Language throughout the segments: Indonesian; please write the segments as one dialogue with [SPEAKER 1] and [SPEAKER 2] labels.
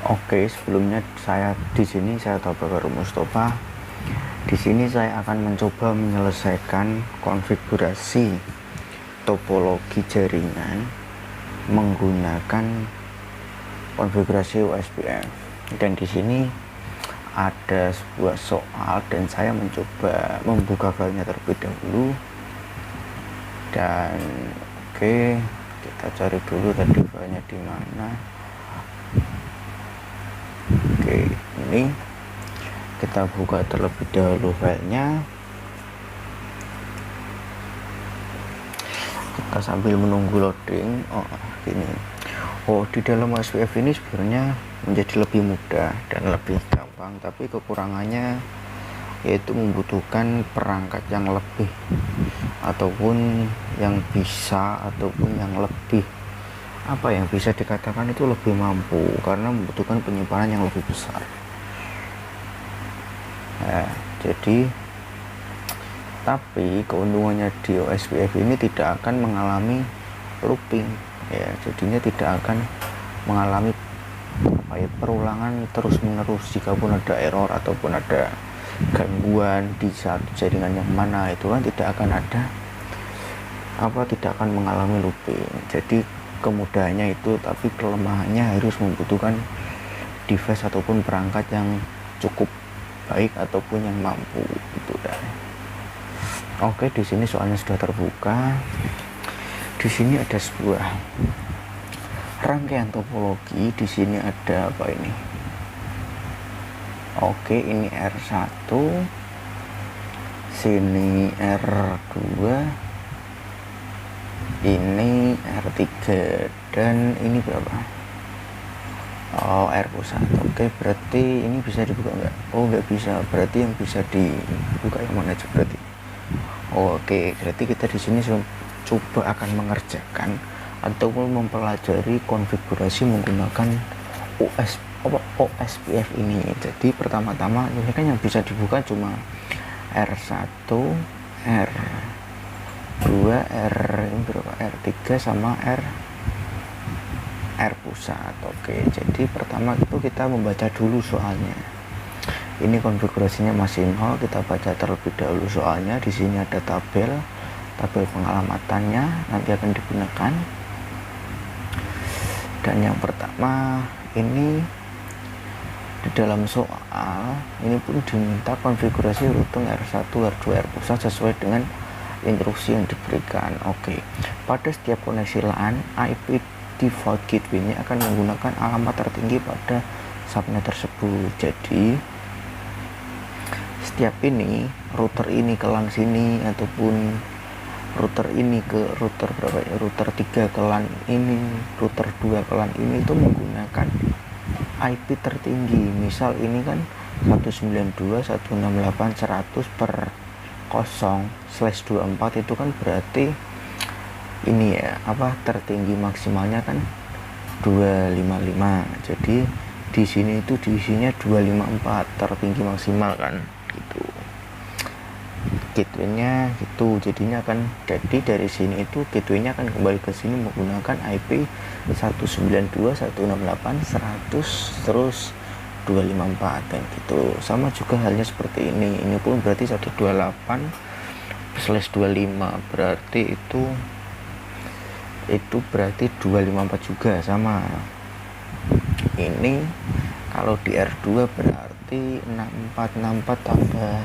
[SPEAKER 1] Oke, sebelumnya saya Taubakarul Mustafa. Di sini saya akan mencoba menyelesaikan konfigurasi topologi jaringan menggunakan konfigurasi USBF. Dan di sini ada sebuah soal dan saya mencoba membuka filenya terlebih dahulu. Dan oke, kita cari dulu tadi filenya di mana. Oke, ini kita buka terlebih dahulu filenya. Kita sambil menunggu loading. Di dalam USBF ini sebenarnya menjadi lebih mudah dan lebih gampang, tapi kekurangannya yaitu membutuhkan perangkat yang lebih ataupun yang bisa dikatakan itu lebih mampu, karena membutuhkan penyimpanan yang lebih besar. Tapi keuntungannya di USBF ini tidak akan mengalami looping, jadinya tidak akan mengalami perulangan terus menerus. Jika pun ada error ataupun ada gangguan di satu jaringan yang mana, itu kan tidak akan mengalami looping. Jadi kemudahannya itu, tapi kelemahannya harus membutuhkan device ataupun perangkat yang cukup baik ataupun yang mampu gitu dah. Oke, di sini soalnya sudah terbuka. Di sini ada sebuah rangkaian topologi. Di sini ada apa ini? Oke, ini R1, sini R2, ini R3, dan ini berapa? R1. Oke, berarti ini bisa dibuka nggak? Nggak bisa. Berarti yang bisa dibuka yang mana aja berarti? Oke, berarti kita di sini coba akan mengerjakan ataupun mempelajari konfigurasi menggunakan OSBF ini. Jadi pertama-tama ini kan yang bisa dibuka cuma R1, R2, R3 sama R pusat. Oke, jadi pertama itu kita membaca dulu soalnya. Ini konfigurasinya masih 0, kita baca terlebih dahulu soalnya. Di sini ada tabel pengalamannya nanti akan digunakan. Dan yang pertama ini di dalam soal ini pun diminta konfigurasi routing R1, R2, R pusat sesuai dengan instruksi yang diberikan. Oke, pada setiap koneksi LAN, IP default gateway-nya akan menggunakan alamat tertinggi pada subnet tersebut. Jadi setiap ini, router ini ke LAN sini ataupun router ini ke router berapa ya, router 3 ke LAN ini, router 2 ke LAN ini, itu menggunakan IP tertinggi. Misal ini kan 192.168.100/0/24, itu kan berarti ini ya tertinggi maksimalnya kan 255. Jadi di sini itu diisinya 254 tertinggi maksimal kan gitu. Gateway-nya itu jadinya akan jadi dari sini itu gateway-nya akan kembali ke sini menggunakan IP 192.168.100 terus 254 dan gitu. Sama juga halnya seperti ini pun berarti 128/25, berarti itu berarti 254 juga sama. Ini kalau di R2 berarti 64 tambah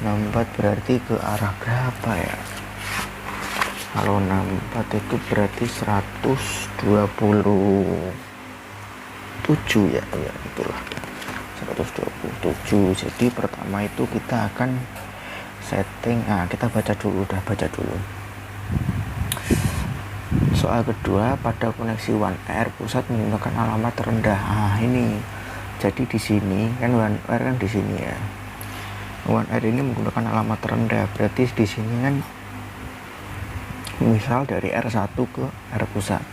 [SPEAKER 1] 64 berarti ke arah berapa ya? Kalau 64 itu berarti 127 ya itulah 127. Jadi pertama itu kita akan setting, kita baca dulu. Soal kedua, pada koneksi 1R pusat menggunakan alamat rendah. Ini jadi di sini kan 1R kan di sini ya. 1R ini menggunakan alamat rendah, berarti di sini kan misal dari R1 ke R pusat.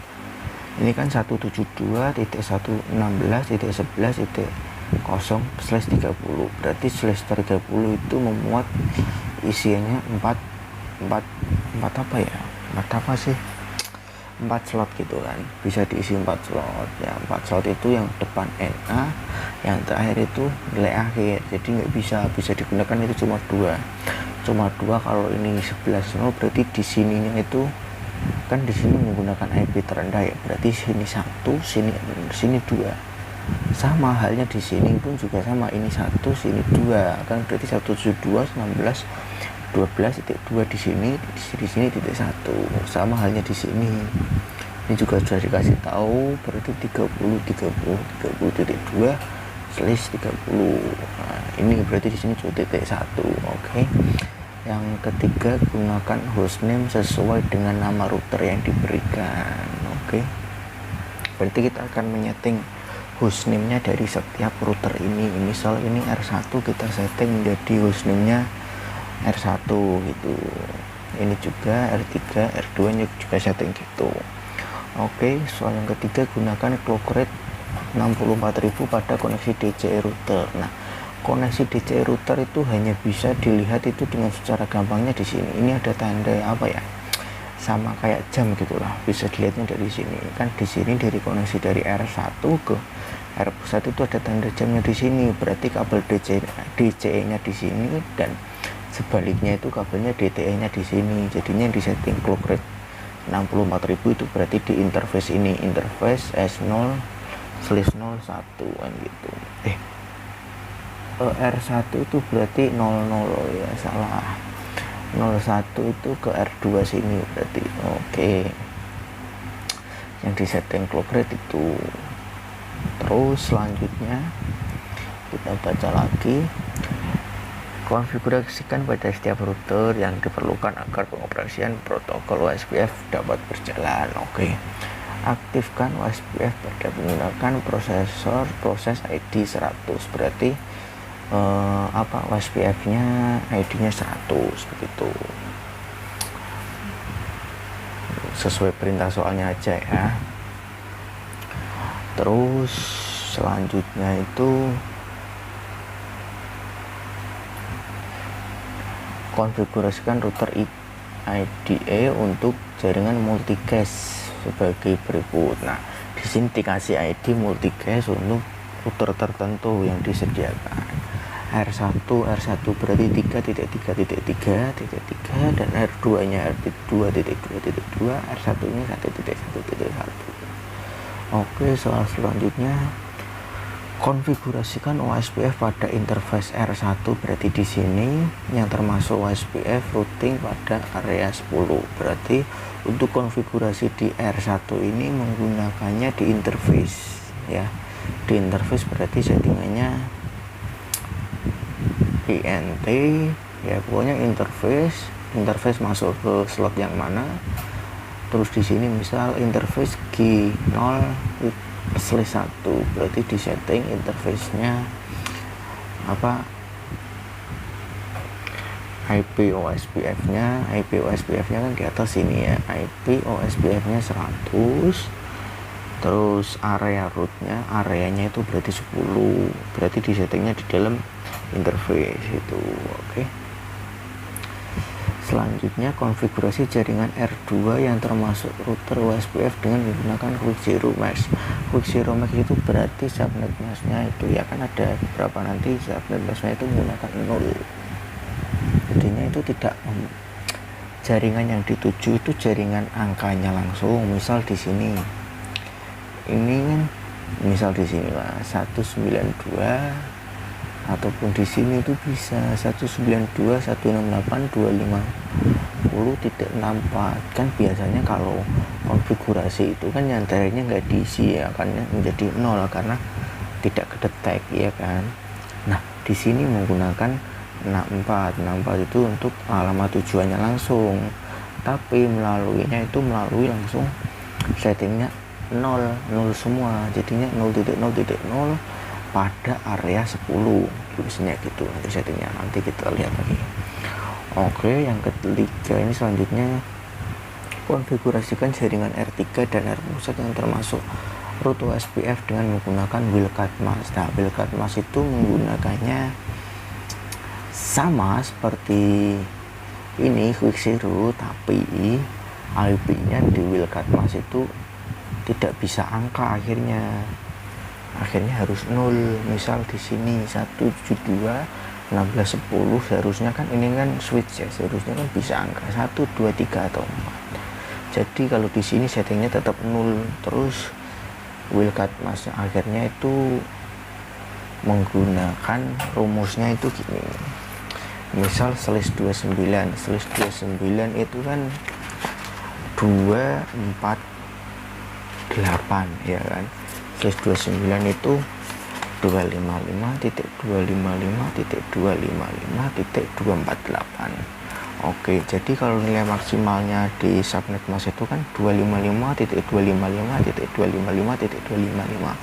[SPEAKER 1] Ini kan 172.116.11.0/30, berarti /30 itu memuat isiannya 4 apa sih? 4 slot gitu kan, bisa diisi 4 slot ya. 4 slot itu yang depan NA, yang terakhir itu nilai akhir, jadi nggak bisa digunakan itu cuma dua. Kalau ini 11 0 berarti di sininya itu kan di sini menggunakan IP terendah ya, berarti sini 1, sini 2. Sama halnya di sini pun juga sama, ini 1, sini 2 kan, berarti 172 19 12.2 di sini titik 1. Sama halnya di sini, ini juga sudah dikasih tahu, berarti 30.2 slash 30. Nah, ini berarti di sini juga titik 1. Oke. Yang ketiga, gunakan hostname sesuai dengan nama router yang diberikan. Oke. Berarti kita akan menyeting hostname-nya dari setiap router ini. Misal ini R1, kita setting menjadi hostname-nya R1 gitu. Ini juga R3, R2 nya juga setting gitu. Oke, soal yang ketiga, gunakan clock rate 64.000 pada koneksi DCI router. Nah, koneksi DCI router itu hanya bisa dilihat itu dengan secara gampangnya di sini. Ini ada tanda apa ya? Sama kayak jam gitulah. Bisa dilihatnya dari sini. Kan di sini dari koneksi dari R1 ke R1 itu ada tanda jamnya di sini. Berarti kabel DCI-nya di sini, dan sebaliknya itu kabelnya DTE-nya di sini. Jadinya di setting clock rate 64.000 itu berarti di interface ini, interface S0/01 kan gitu. R1 itu berarti 00 ya, salah. 01 itu ke R2 sini berarti. Oke. Yang di setting clock rate itu. Terus selanjutnya kita baca lagi. Konfigurasikan pada setiap router yang diperlukan agar pengoperasian protokol WSPF dapat berjalan. Oke. Aktifkan WSPF pada menggunakan proses ID 100. Berarti WSPF-nya ID-nya 100 begitu. Sesuai perintah soalnya aja ya. Terus selanjutnya itu konfigurasikan router IDE untuk jaringan multicast sebagai berikut. Nah, di sini dikasih ID multicast untuk router tertentu yang disediakan. R1 berarti 3.3.3.3 dan R2-nya R2.2.2, R1-nya 1.1.1. Oke, soal selanjutnya, konfigurasikan OSPF pada interface R1. Berarti di sini yang termasuk OSPF routing pada area 10. Berarti untuk konfigurasi di R1 ini menggunakannya di interface ya. Di interface berarti settingannya INT ya, pokoknya interface masuk ke slot yang mana. Terus di sini misal interface G0/1, berarti di setting interface-nya apa, IP OSPF-nya kan di atas ini ya, IP OSPF-nya 100. Terus area root-nya, areanya itu berarti 10, berarti di settingnya di dalam interface itu. Oke. Selanjutnya, konfigurasi jaringan R2 yang termasuk router OSPF dengan menggunakan Quick Zero Max. Quick Zero Max itu berarti subnet mask-nya itu ya kan ada beberapa, nanti subnet mask-nya itu menggunakan 0. Jadinya itu tidak jaringan yang dituju itu jaringan angkanya langsung. Misal di sini ini kan, misal di sini lah 192, ataupun di sini itu bisa 192.168.250.64. kan biasanya kalau konfigurasi itu kan nyantarnya nggak diisi ya kan, menjadi 0 karena tidak kedetek ya kan. Nah, di sini menggunakan 64 itu untuk alamat tujuannya langsung, tapi melalui langsung settingnya 0 semua, jadinya 0.0.0 pada area 10 biasanya gitu nanti settingnya, nanti kita lihat lagi. Oke, yang ketiga ini selanjutnya, konfigurasikan jaringan R3 dan R1 yang termasuk root OSPF dengan menggunakan wildcard mask. Nah, wildcard mask itu menggunakannya sama seperti ini Quick Zero, tapi IP-nya di Wilkatmas itu tidak bisa angka, akhirnya harus 0. Misal di sini 172.16.10, seharusnya kan ini kan switch ya, seharusnya kan bisa angka 1, 2, 3 atau 4. Jadi kalau di sini settingnya tetap 0. Terus Wilkatmas akhirnya itu menggunakan rumusnya itu gini. Misal /29 itu kan 248 ya kan. /29 itu 255.255.255.248. Oke, jadi kalau nilai maksimalnya di subnet mas itu kan 255.255.255.255.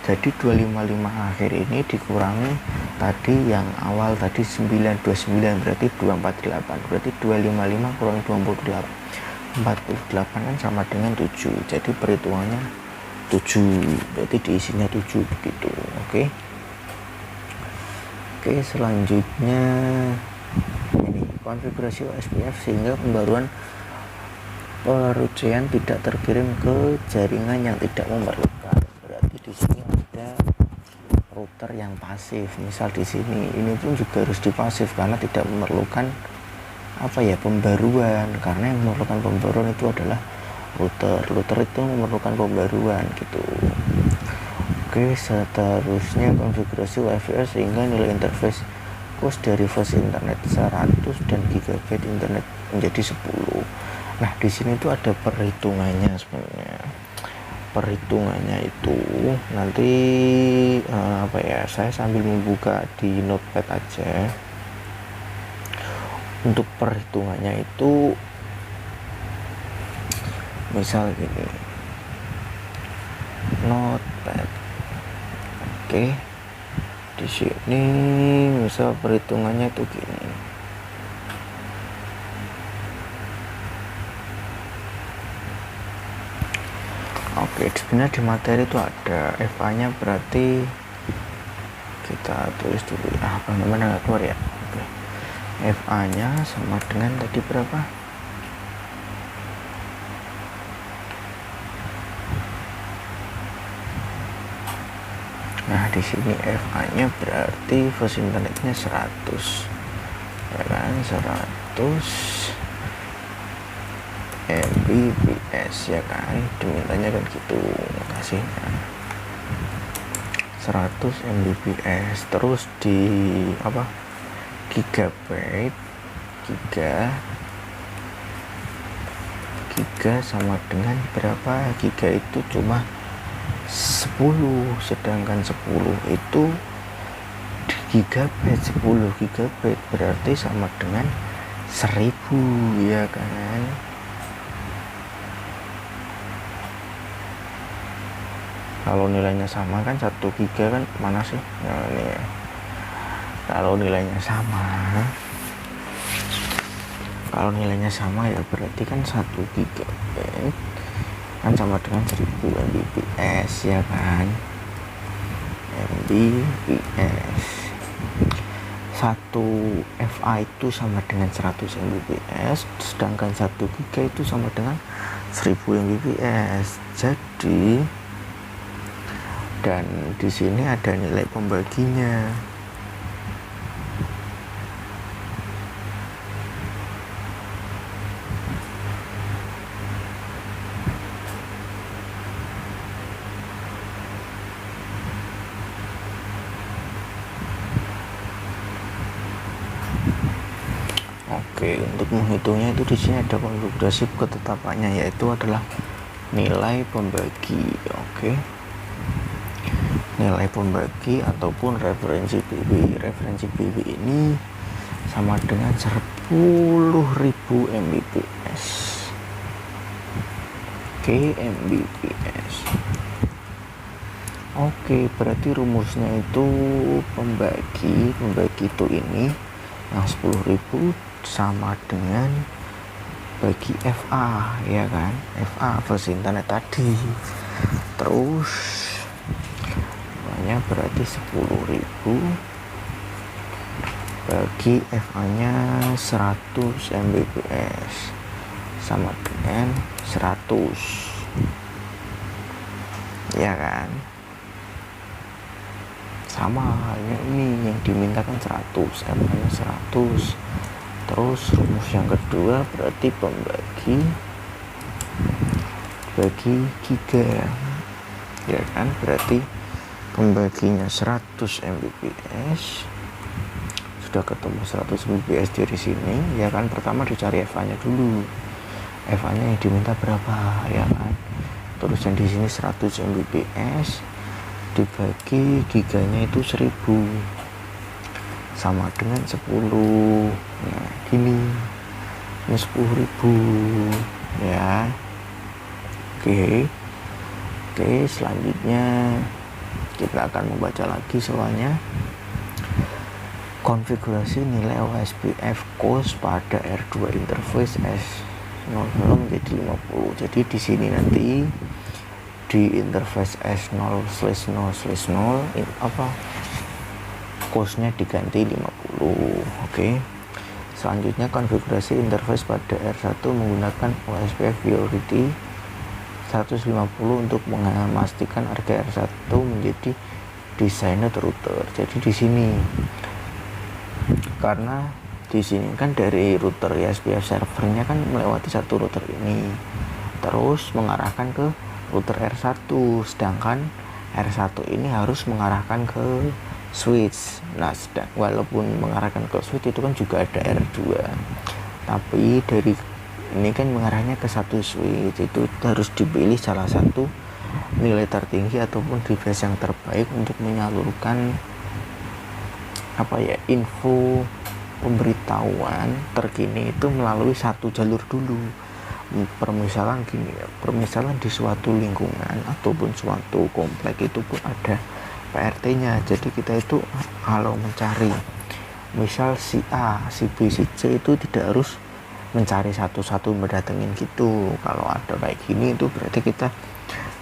[SPEAKER 1] Jadi 255 akhir ini dikurangi tadi yang awal tadi 929, berarti 248. Berarti 255 kurang 248, 48 kan sama dengan 7. Jadi perhitungannya 7, berarti diisinya 7 begitu. Oke, selanjutnya ini konfigurasi OSPF sehingga pembaruan perujian tidak terkirim ke jaringan yang tidak memerlukan. Berarti di sini ada router yang pasif. Misal di sini ini pun juga harus dipasif karena tidak memerlukan pembaruan, karena yang memerlukan pembaruan itu adalah router itu memerlukan pembaruan gitu. Oke, seterusnya konfigurasi WiFi sehingga nilai interface cost dari fast internet 100 dan GB internet menjadi 10. Nah, di sini tuh ada perhitungannya sebenarnya. Perhitungannya itu nanti saya sambil membuka di notepad aja. Untuk perhitungannya itu misal gini, notepad. Oke, di sini misal perhitungannya itu gini. Oke, sebenarnya di materi itu ada FA nya, berarti kita tulis dulu mana nggak keluar ya. Oke, FA nya sama dengan tadi berapa? Nah, di sini FA nya berarti fast internetnya 100 ya kan, 100 Mbps ya kan, dimintanya kan gitu kasihnya 100 Mbps. Terus di gigabyte, giga sama dengan berapa? Giga itu cuma 10, sedangkan 10 itu gigabyte, 10 gigabyte berarti sama dengan 1000 ya kan. Kalau nilainya sama kan 1 giga kan mana sih? Nah, ini ya. Kalau nilainya sama ya berarti kan 1 gigabyte kan sama dengan 1000 Mbps ya kan. Mbps 1 FA itu sama dengan 100 Mbps, sedangkan 1 giga itu sama dengan 1000 Mbps. Jadi dan di sini ada nilai pembaginya. Oke, untuk menghitungnya itu di sini ada konfigurasi ketetapannya, yaitu adalah nilai pembagi. Oke, nilai pembagi ataupun referensi PB. Referensi PB ini sama dengan 10.000 Mbps. Oke, Mbps. Oke, berarti rumusnya itu pembagi itu ini yang 10.000 sama dengan bagi FA ya kan, FA fast internet tadi. Terus nya berarti 10.000 bagi FA nya 100 Mbps. sama dengan 100, ya kan? Sama halnya ini yang dimintakan 100, F-nya 100. Terus rumus yang kedua berarti bagi giga, ya kan? Berarti pembaginya 100 Mbps. Sudah ketemu 100 Mbps dari sini, ya kan? Pertama dicari FA-nya dulu. FA-nya yang diminta berapa, ya kan? Terus yang di sini 100 Mbps dibagi giganya itu 1000 sama dengan 10. Nah, gini. Ini 10.000, ya. Oke, selanjutnya kita akan membaca lagi soalnya. Konfigurasi nilai OSPF COS pada R2 interface S00 menjadi 50. Jadi di sini nanti di interface S0/0/0 COS-nya diganti 50. Oke. Selanjutnya konfigurasi interface pada R1 menggunakan OSPF priority 150 untuk memastikan harga R1 menjadi designer router. Jadi di sini karena di sini kan dari router OSPF servernya kan melewati satu router ini terus mengarahkan ke router R1, sedangkan R1 ini harus mengarahkan ke switch. Nah, walaupun mengarahkan ke switch itu kan juga ada R2, tapi dari ini kan mengarahnya ke satu switch, itu harus dipilih salah satu nilai tertinggi ataupun device yang terbaik untuk menyalurkan info pemberitahuan terkini itu melalui satu jalur dulu. Permisalan gini ya, permisalan di suatu lingkungan ataupun suatu komplek itu pun ada PRT-nya. Jadi kita itu kalau mencari misal si A, si B, si C itu tidak harus mencari satu-satu mendatengin gitu. Kalau ada kayak gini itu berarti kita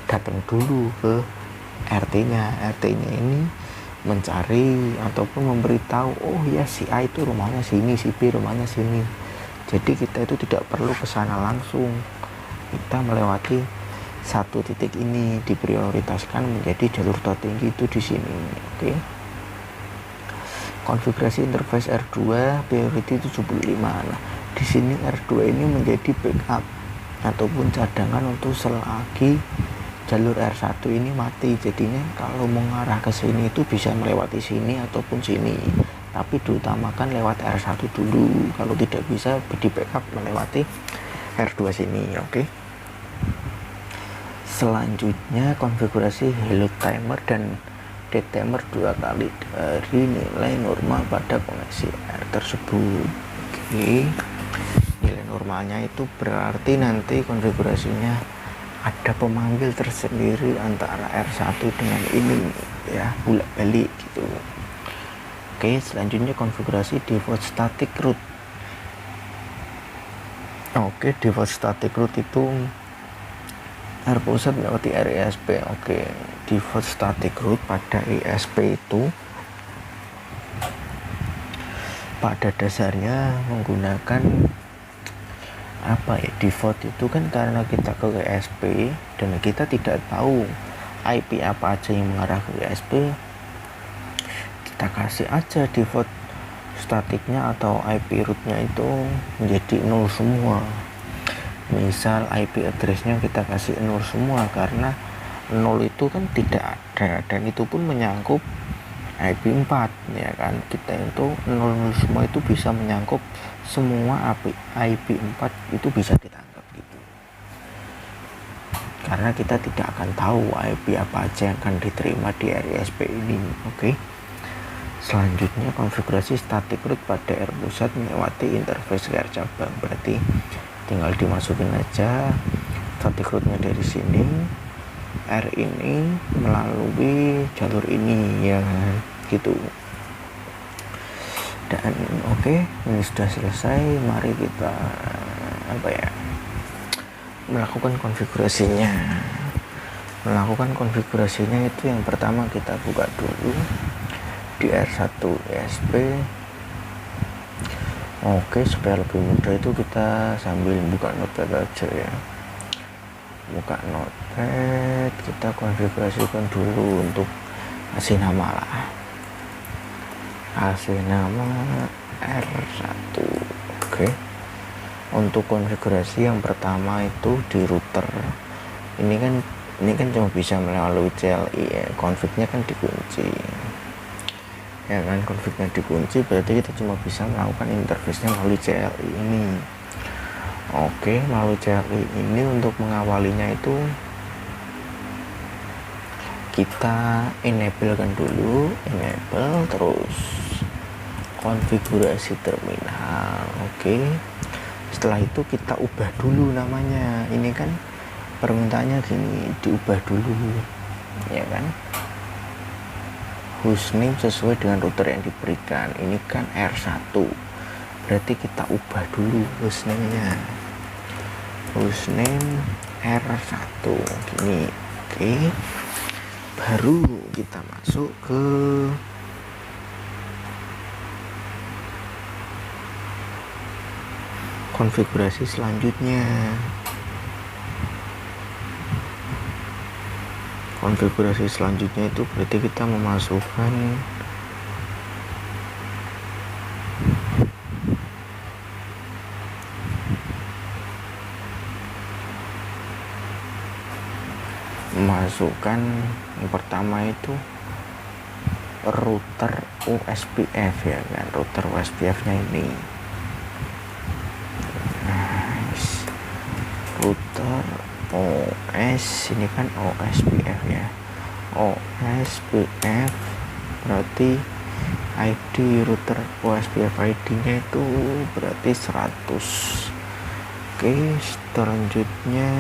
[SPEAKER 1] datang dulu ke RT-nya. RT-nya ini mencari ataupun memberitahu, oh ya si A itu rumahnya sini, si B rumahnya sini. Jadi kita itu tidak perlu ke sana langsung. Kita melewati satu titik ini diprioritaskan menjadi jalur tertinggi itu di sini. Oke. Konfigurasi interface R2 priority 75. Nah, di sini R2 ini menjadi backup ataupun cadangan untuk selagi jalur R1 ini mati. Jadinya kalau mengarah ke sini itu bisa melewati sini ataupun sini, tapi diutamakan lewat R1 dulu. Kalau tidak bisa di backup melewati R2 sini. Oke. Selanjutnya konfigurasi hello timer dan dead timer 2 kali dari nilai normal pada koneksi R tersebut. Oke. Nilai normalnya itu berarti nanti konfigurasinya ada pemanggil tersendiri antara R1 dengan ini ya, bolak-balik gitu. Oke, selanjutnya konfigurasi default static root. Oke, default static root itu R pusat melewati RISP. Oke, default static root pada ISP itu pada dasarnya menggunakan default itu kan karena kita ke ISP dan kita tidak tahu IP apa aja yang mengarah ke ISP, kita kasih aja default statiknya atau IP rootnya itu menjadi 0 semua. Misal IP addressnya kita kasih 0 semua karena 0 itu kan tidak ada dan itu pun menyangkut IP 4 ya kan. Kita itu 00 semua itu bisa menyangkut semua IP 4 itu bisa ditangkap gitu, karena kita tidak akan tahu IP apa aja yang akan diterima di RISP ini. Oke. Selanjutnya konfigurasi static root pada R pusat melewati interface R cabang, berarti tinggal dimasukin aja static rootnya dari sini, R ini melalui jalur ini ya gitu. Dan oke, ini sudah selesai. Mari kita melakukan konfigurasinya. Itu yang pertama kita buka dulu di R1 ESP, Oke, supaya lebih mudah itu kita sambil buka notepad aja ya. Buka notepad, kita konfigurasikan dulu untuk kasih nama lah. Kasih nama R1. Oke. Untuk konfigurasi yang pertama itu di router. Ini kan cuma bisa melalui CLI ya. Config-nya kan dikunci. Ya kan, config-nya dikunci berarti kita cuma bisa melakukan interface-nya melalui CLI ini. Oke, melalui CLI ini untuk mengawalinya itu kita enable kan dulu, enable terus konfigurasi terminal. Oke, setelah itu kita ubah dulu namanya. Ini kan permintaannya gini, diubah dulu ya kan, hostname sesuai dengan router yang diberikan. Ini kan R1, berarti kita ubah dulu hostname-nya, hostname R1 gini. Oke, baru kita masuk ke konfigurasi selanjutnya. Konfigurasi selanjutnya itu berarti kita memasukkan yang pertama itu router OSPF ya kan, router OSPF nya ini. Router OS, ini kan OSPF ya, OSPF berarti ID router OSPF ID nya itu berarti 100. Oke, selanjutnya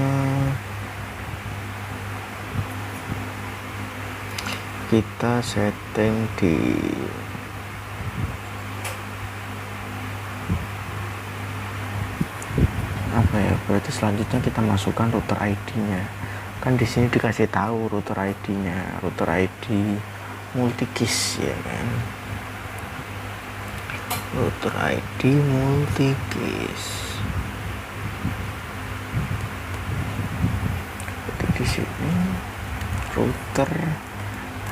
[SPEAKER 1] kita setting di apa ya, berarti selanjutnya kita masukkan router ID-nya. Kan di sini dikasih tahu router ID-nya, router ID multikis ya kan, router ID multikis. Jadi di sini router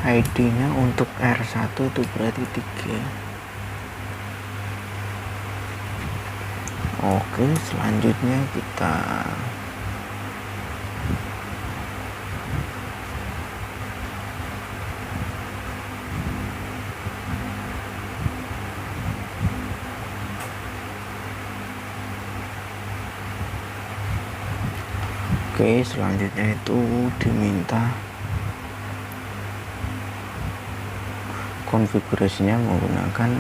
[SPEAKER 1] ID-nya untuk R1 itu berarti 3. Oke, selanjutnya kita selanjutnya itu diminta konfigurasinya menggunakan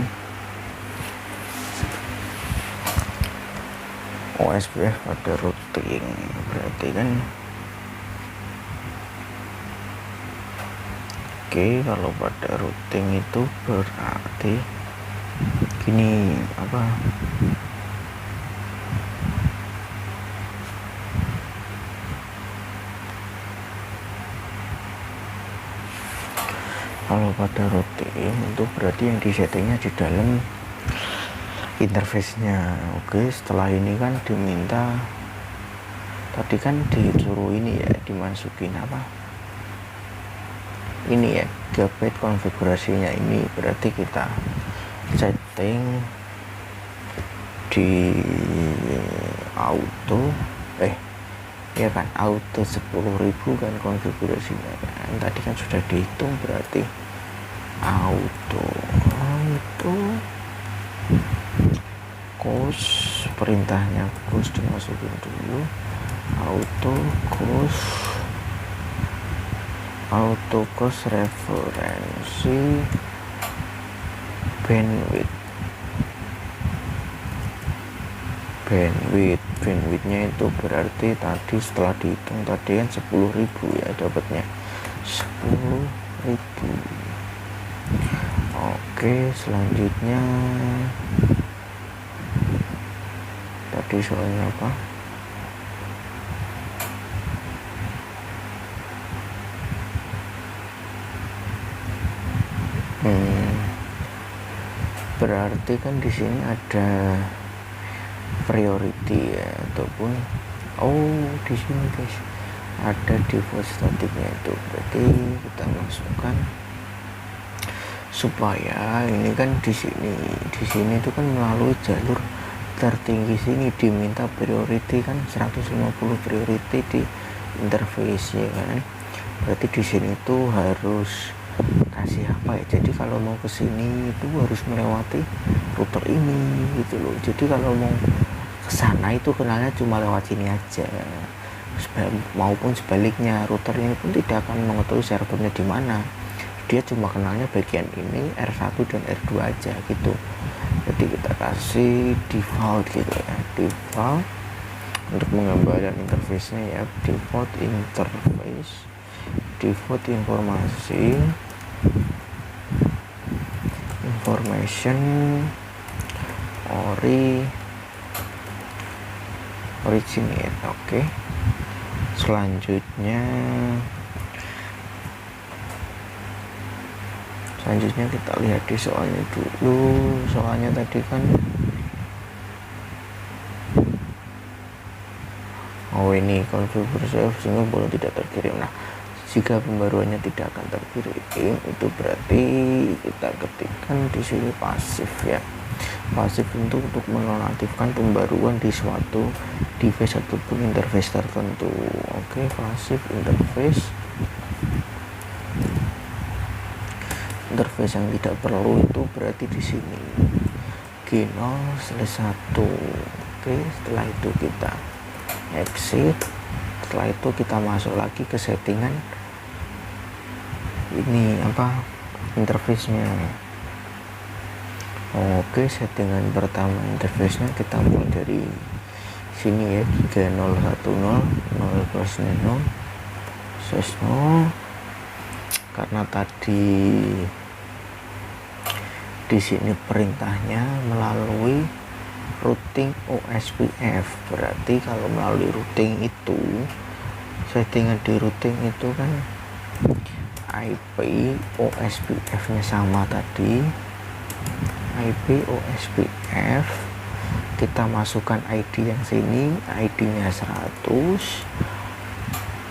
[SPEAKER 1] OSPF pada routing. Berarti kan kalau pada routing itu berarti gini apa, kalau pada routing itu berarti yang disettingnya di dalam interface-nya. Oke, setelah ini kan diminta, tadi kan disuruh ini ya, dimasukin apa ini ya, gigabit konfigurasinya. Ini berarti kita setting di auto ya kan, auto 10.000 kan konfigurasinya kan, tadi kan sudah dihitung, berarti auto cost, perintahnya cost dimasukin dulu, auto cost referensi bandwidthnya itu berarti tadi setelah dihitung tadi kan 10.000 ya, dapatnya 10.000. Oke, selanjutnya tadi soalnya apa, berarti kan di sini ada priority ya, ataupun di sini guys ada default statiknya itu, berarti kita masukkan supaya ini kan di sini itu kan melalui jalur tertinggi sini diminta priority kan 150 priority di interface ya kan, berarti di sini tuh harus kasih apa ya, jadi kalau mau ke sini itu harus melewati router ini gitu loh, jadi kalau mau ke sana itu kenalnya cuma lewat sini aja, maupun sebaliknya routernya pun tidak akan mengetahui servernya di mana, dia cuma kenalnya bagian ini R1 dan R2 aja gitu. Jadi kita kasih default gitu ya, default untuk menggambarkan interface-nya ya, default interface, default information originate. Oke. Selanjutnya kita lihat di soalnya dulu. Soalnya tadi kan ini konfigurasi sehingga boleh tidak terkirim. Nah, jika pembaruannya tidak akan terkirim, itu berarti kita ketikkan di sini pasif ya. Pasif untuk menonaktifkan pembaruan di suatu device ataupun interface tertentu. Oke, pasif interface yang tidak perlu itu berarti di sini G0/1. Oke, setelah itu kita exit. Setelah itu kita masuk lagi ke settingan ini interface-nya. Oke, settingan pertama interface-nya kita mulai dari sini ya, 3010 0/0 karena tadi di sini perintahnya melalui routing OSPF, berarti kalau melalui routing itu settingan di routing itu kan IP OSPF nya sama tadi, IP OSPF kita masukkan ID yang sini, ID nya 100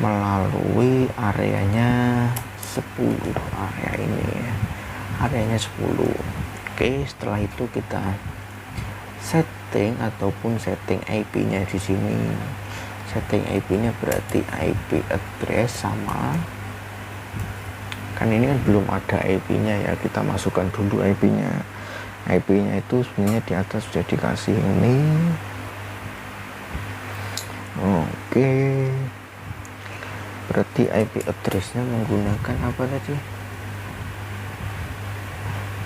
[SPEAKER 1] melalui areanya 10, area ini ya, areanya 10. Oke, setelah itu kita setting IP nya di sini. Setting IP nya berarti IP address sama, kan ini kan belum ada IP nya ya, kita masukkan dulu IP nya. IP nya itu sebenarnya di atas sudah dikasih ini. Oke, berarti IP address nya menggunakan apa tadi?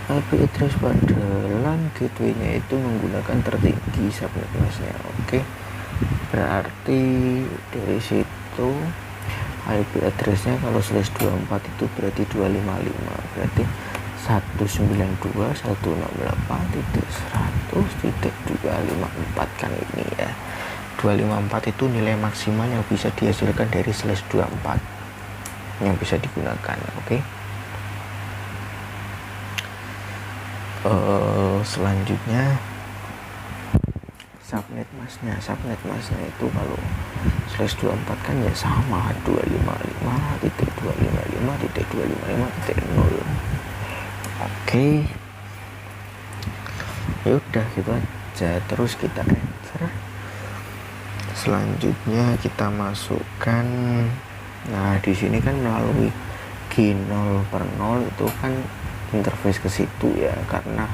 [SPEAKER 1] IP address pada LAN gateway nya itu menggunakan tertinggi subnet masknya. Oke, berarti dari situ IP address nya kalau /24 itu berarti 255, berarti 192.168.100.254 kan ini ya. 254 itu nilai maksimal yang bisa dihasilkan dari /24 yang bisa digunakan. Oke. Selanjutnya subnet masknya itu kalau /24 kan ya sama 255.255.255.0. Oke, ya udah gitu aja, terus kita enter. Selanjutnya kita masukkan, nah di sini kan melalui G0/0 itu kan interface ke situ ya, karena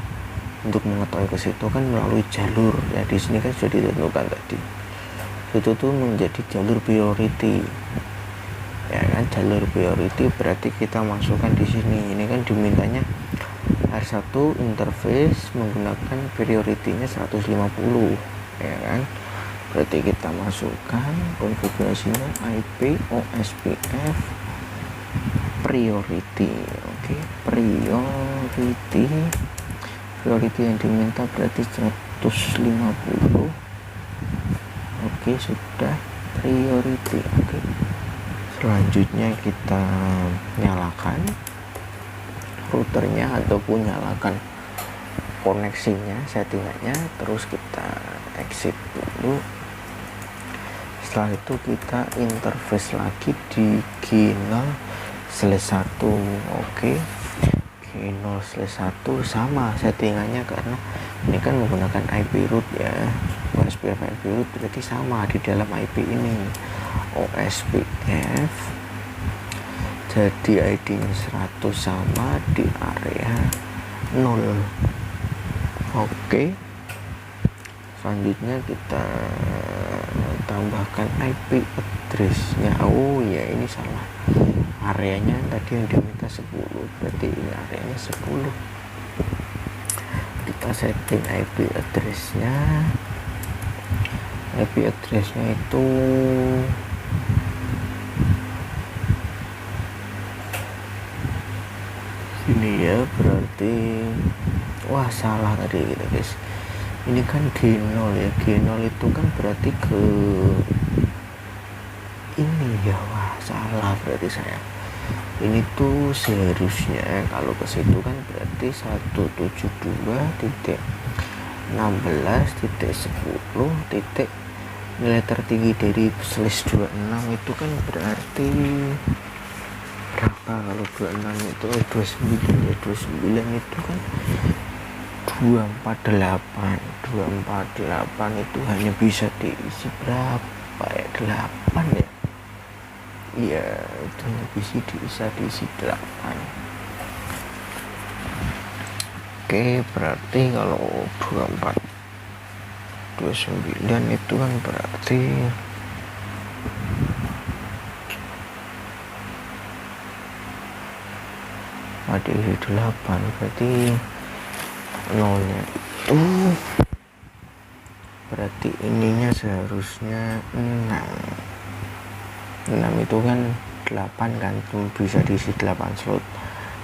[SPEAKER 1] untuk mengetahui ke situ kan melalui jalur ya, di sini kan sudah ditentukan tadi itu tuh menjadi jalur priority ya kan. Jalur priority berarti kita masukkan di sini, ini kan dimintanya R1 interface menggunakan priority-nya 150 ya kan, berarti kita masukkan konfigurasinya IP OSPF priority. Oke, priority yang diminta berarti 150. Oke, sudah priority. Oke, selanjutnya kita nyalakan routernya ataupun nyalakan koneksinya, settingannya, terus kita exit dulu. Setelah itu kita interface lagi di G0/1. oke. G0/1 sama settingannya karena ini kan menggunakan IP root ya, OSPF IP root, berarti sama di dalam IP ini OSPF, jadi ID-nya 100 sama di area 0. oke. Selanjutnya kita tambahkan IP address-nya. Oh ya, ini salah, areanya tadi yang dia minta 10, berarti ini areanya 10. Kita setting IP address-nya. IP address-nya itu ini ya, berarti wah salah tadi gitu guys, ini kan G0 ya, G0 itu kan berarti ke ini ya, wah salah berarti saya. Ini tuh seharusnya kalau ke situ kan berarti 172.16.10 nilai tertinggi dari /26 itu kan berarti berapa? Kalau 26 itu 29 ya, 29 itu kan 248 itu hanya bisa diisi berapa ya, 8 ya. Iya, itu hanya bisa diisi 8. Oke, berarti kalau 29 itu kan berarti ada isi 8, berarti nolnya itu berarti ininya seharusnya 6 itu kan 8 kan, bisa diisi 8 slot,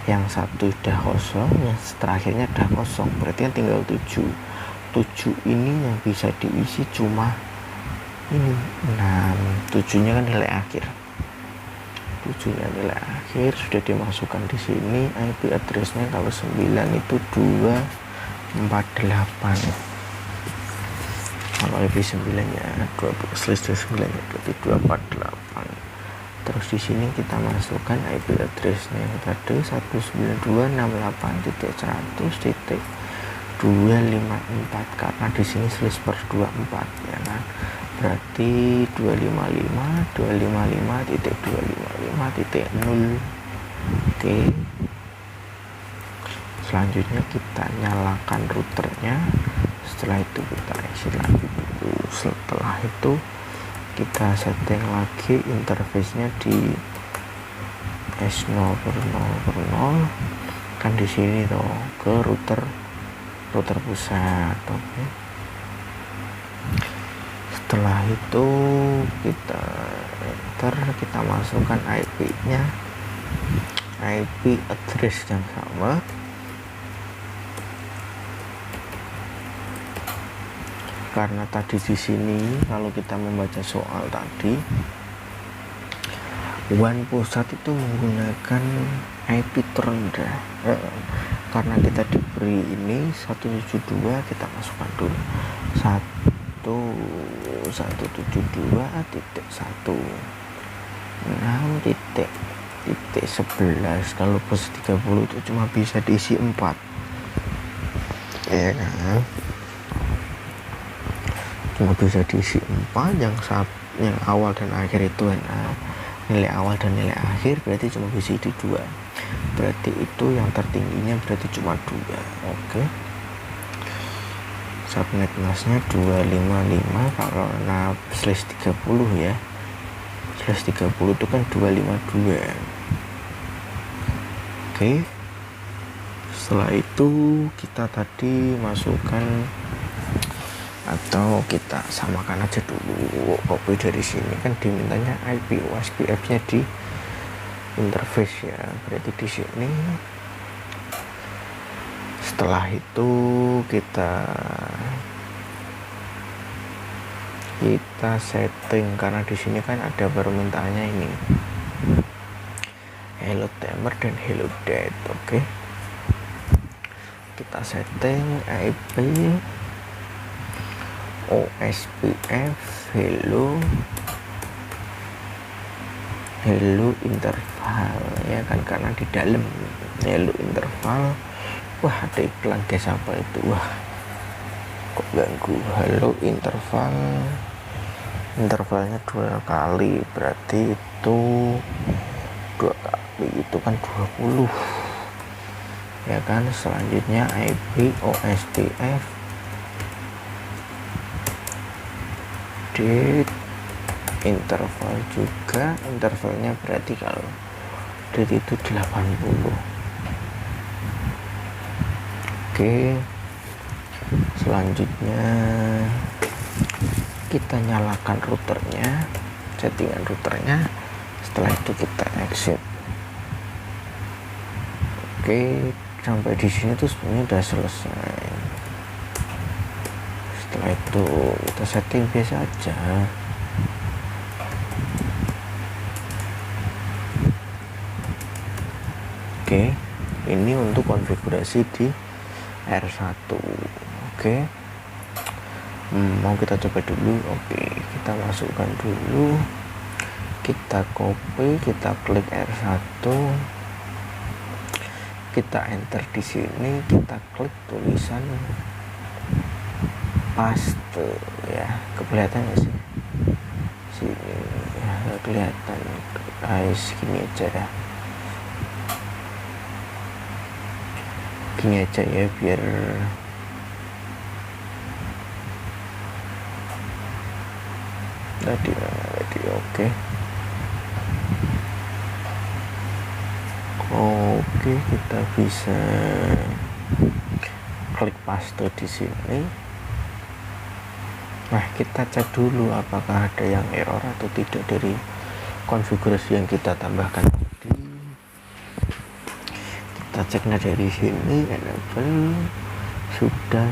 [SPEAKER 1] yang satu udah kosong, yang terakhirnya udah kosong, berarti kan tinggal 7 ini yang bisa diisi cuma ini 6. 7 nya kan nilai akhir, 7 nya nilai akhir sudah dimasukkan di sini. IP address-nya kalau 9 itu 248, kalau IP 9 ya 2/9 ya, berarti 248. Terus di sini kita masukkan IP address-nya yang tadi 192.68.100.254 karena di sini /24 ya kan, berarti 255.255.0. oke. Selanjutnya kita nyalakan routernya. Setelah itu kita isi lagi dulu. Setelah itu kita setting lagi interface-nya di S0/0 kan di sini tuh ke router pusat. oke. Setelah itu kita masukkan IP-nya, IP address yang sama. Karena tadi di sini kalau kita membaca soal tadi, WAN pusat itu menggunakan IP terendah. Karena kita diberi ini 172, kita masukkan dulu 1.172.1.6.11. kalau plus 30 itu cuma bisa diisi 4 ya kan, cuma bisa diisi 4. yang awal dan akhir itu nilai awal dan nilai akhir berarti cuma bisa di 2, berarti itu yang tertingginya berarti cuma 2. oke. Subnet masnya 255, kalau /30 ya, /30 itu kan 252. oke. Setelah itu kita tadi masukkan atau kita samakan aja dulu, copy dari sini kan dimintanya IP OSPF-nya di interface ya, berarti di sini. Setelah itu kita setting, karena di sini kan ada permintaannya ini hello timer dan hello date. oke. kita setting IP OSPF hello interval ya kan, karena di dalam hello interval. Wah, ada iklan guys, apa itu? Wah, kok ganggu. Hello interval, intervalnya 2 kali, berarti itu 2 kali itu kan 20 ya kan. Selanjutnya IP OSPF date interval juga, intervalnya berarti kalau date itu 80. Oke, selanjutnya kita nyalakan routernya, settingan routernya. Setelah itu kita exit. Oke, sampai di sini tuh sebenarnya udah selesai. Setelah itu kita setting biasa aja. Oke, ini untuk konfigurasi di R1. Oke, mau kita coba dulu. Oke, kita masukkan dulu, kita copy, kita klik R1, kita enter di sini, kita klik tulisan paste ya. Kelihatan nggak sih? Sini ya, nggak kelihatan guys, gini aja ya. Gini aja ya, biar tadi oke. Oke, kita bisa klik paste di sini. Nah, kita cek dulu apakah ada yang error atau tidak dari konfigurasi yang kita tambahkan tadi. Kita ceknya dari sini, enable, sudah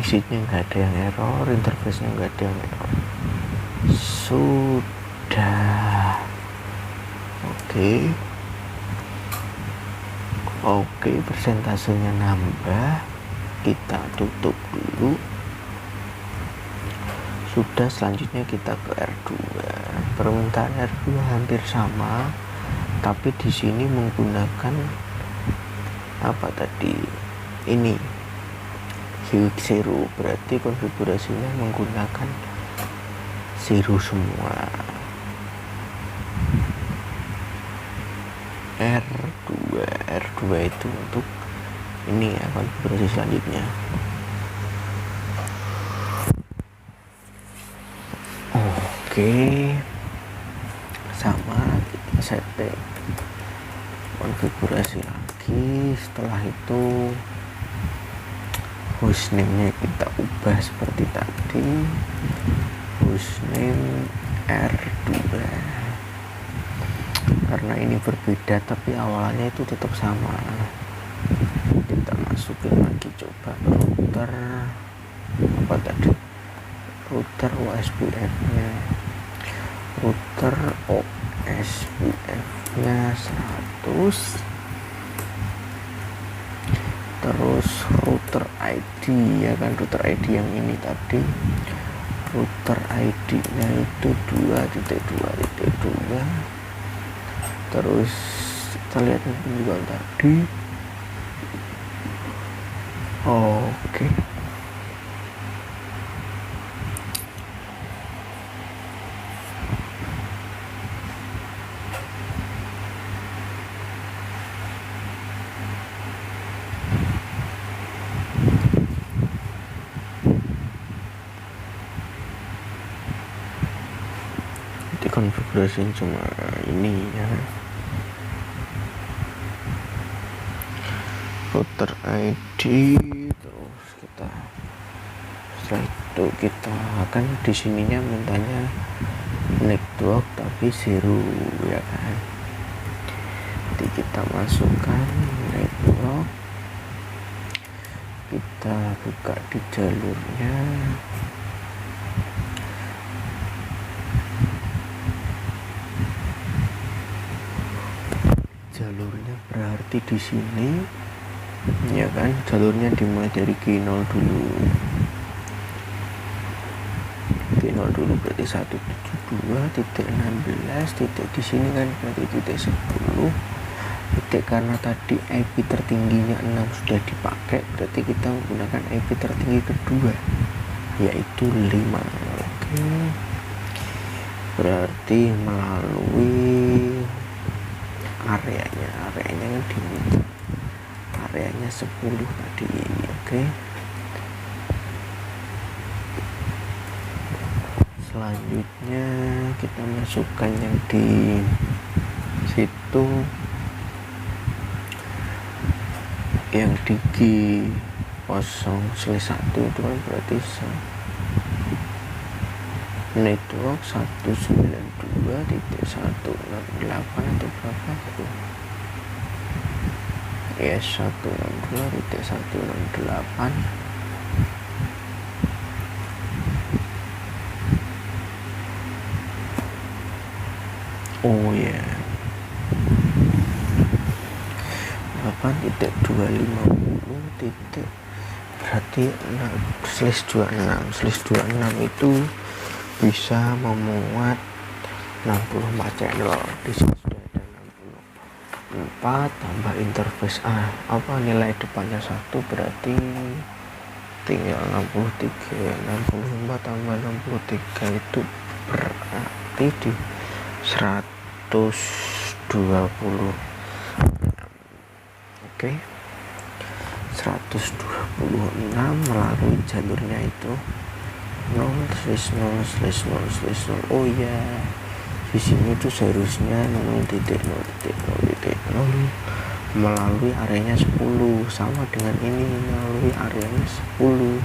[SPEAKER 1] isinya nggak ada yang error, interface-nya nggak ada yang error, sudah. Oke, persentasenya nambah, kita tutup dulu. Sudah, selanjutnya kita ke R2. Permintaan R2 hampir sama, tapi di sini menggunakan apa tadi? Ini zero, berarti konfigurasinya menggunakan zero semua. R2 itu untuk ini ya, konfigurasi selanjutnya. Oke, sama, kita setting konfigurasi lagi. Setelah itu hostname-nya kita ubah seperti tadi, hostname R2, karena ini berbeda tapi awalannya itu tetap sama. Kita masukin lagi, coba router apa tadi, router OSPF nya, router OSPF nya 100, terus router ID ya kan, router ID yang ini tadi, router ID nya itu 2.2.2, terus kita lihat juga tadi. Oke, konfigurasi cuma ini ya, router ID. Terus kita setelah itu kita akan di sininya mintanya network tapi zero ya kan. Nanti kita masukkan network, kita buka di jalurnya, jalurnya berarti di sini ya kan, jalurnya dimulai dari G0 dulu. G0 dulu berarti 172.16 titik di sini kan berarti titik 10 titik, karena tadi IP tertingginya 6 sudah dipakai, berarti kita menggunakan IP tertinggi kedua yaitu 5. Oke, berarti melalui areanya kan diminta areanya 10 tadi. Oke, selanjutnya kita masukkan yang di situ, yang di G0/1 itu kan berarti network 192.168 atau berapa itu ya, 162.168. Oh ya, 8.250 titik berarti 6/26 itu bisa memuat 64 channel. Di sini sudah ada 64 tambah interface nilai depannya 1 berarti tinggal 64 tambah 63 itu berarti di 120. Oke, 126 melalui jalurnya itu 0/0/0/0. Oh ya, di sini tuh seharusnya 0.0.0.0 melalui areanya 10, sama dengan ini melalui areanya 10.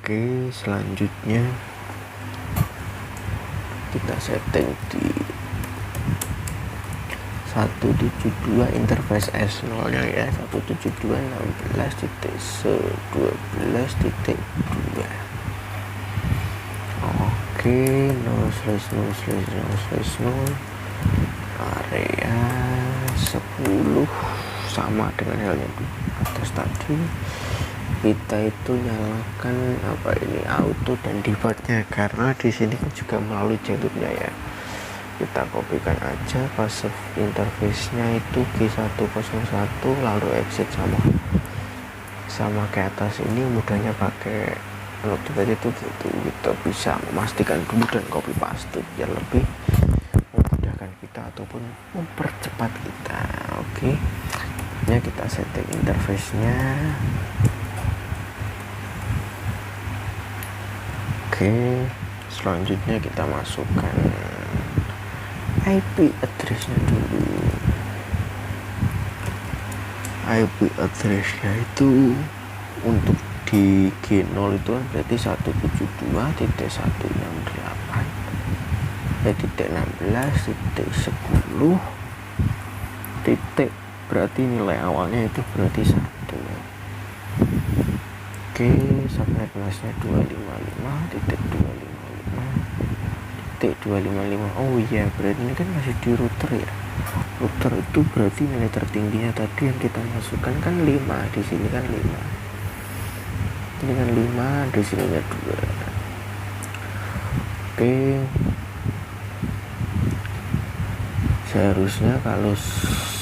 [SPEAKER 1] Oke, selanjutnya kita setting di 172 interface S0 nya ya, 172.16.12.2. Oke, 0/0/0/0 area 10 sama dengan halnya di atas tadi. Kita itu nyalakan auto dan defaultnya, karena di sini kan juga melalui jalurnya ya. Kita kopikan aja passive interface-nya itu G101, lalu exit sama ke atas. Ini mudahnya pakai notepad itu gitu, kita bisa memastikan dulu dan copy paste biar lebih memudahkan kita ataupun mempercepat kita. Oke, ini kita setting interface-nya. Oke, selanjutnya kita masukkan IP address-nya dulu. IP address-nya itu untuk di G0 itu berarti 172.168.16.10 titik, berarti nilai awalnya itu berarti 1. Oke, subnet masknya 255.255.255. Oh iya, berarti ini kan masih di router ya. Router itu berarti nilai tertingginya tadi yang kita masukkan kan 5, di sini kan 5. Ini kan 5, di sininya 2. Oke. Seharusnya kalau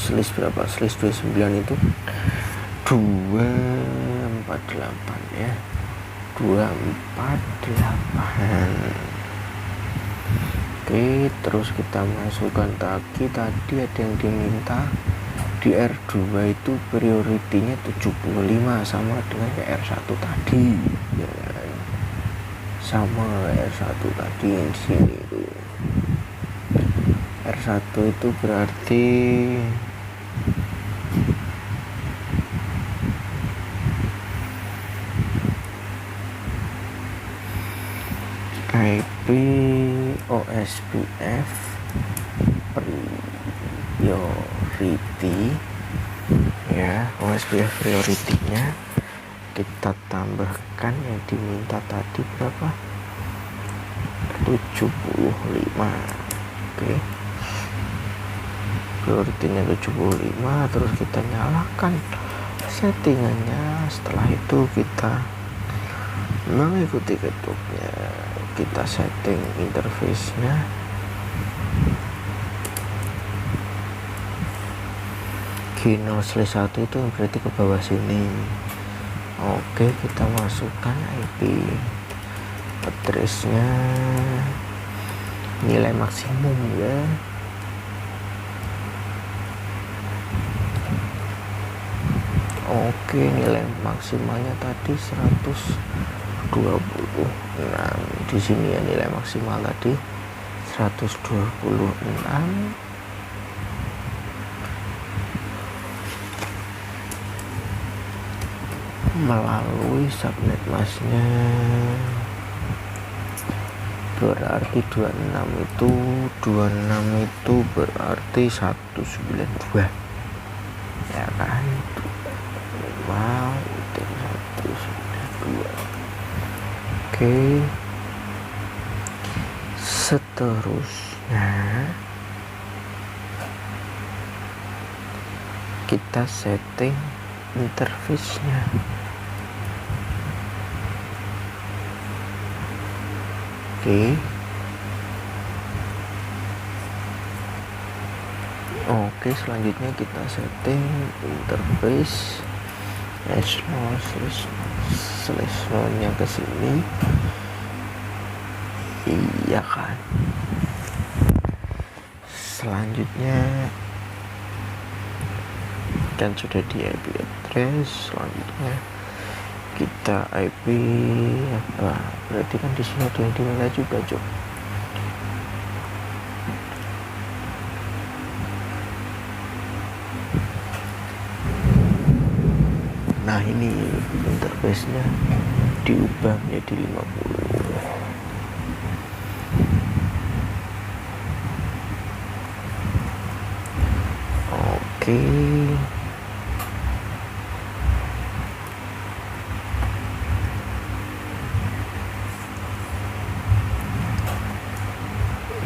[SPEAKER 1] selis berapa? Selis 29 itu 248 ya. 248. Oke, terus kita masukkan tadi ada yang diminta di R2 itu prioritinya 75 sama dengan R1 tadi ya, sama R1 tadi yang di sini itu. R1 itu berarti IP OSPF priority ya, OSPF priority-nya kita tambahkan yang diminta tadi berapa, 75. Oke, prioritinya 75. Terus kita nyalakan settingannya. Setelah itu kita mengikuti ketuknya, kita setting interface-nya. G0/1 itu berarti ke bawah sini. Oke, kita masukkan IP address-nya, nilai maksimum ya. Oke, nilai maksimalnya tadi 126. Di sini ya nilai maksimal tadi 126. Melalui subnet masknya berarti 26 itu berarti 192 ya kan. 5 itu 192. Oke, seterusnya kita setting interface-nya. Oke, selanjutnya kita setting interface ///nya ke sini. Iya kan. Selanjutnya kan sudah di IP address. Selanjutnya kita IP apa? Berarti kan di sini ada yang dinilai juga, Cok. Nah, ini interface-nya diubah menjadi 50. Oke.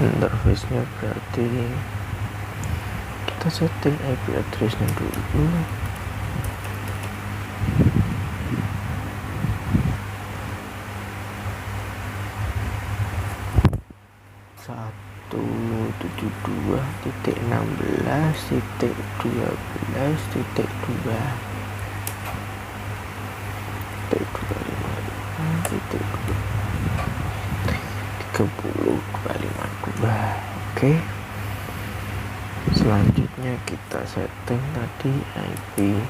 [SPEAKER 1] Interface-nya berarti kita setting IP address-nya dulu. .172.16.12.2 .30.252. Oke, selanjutnya kita setting tadi IP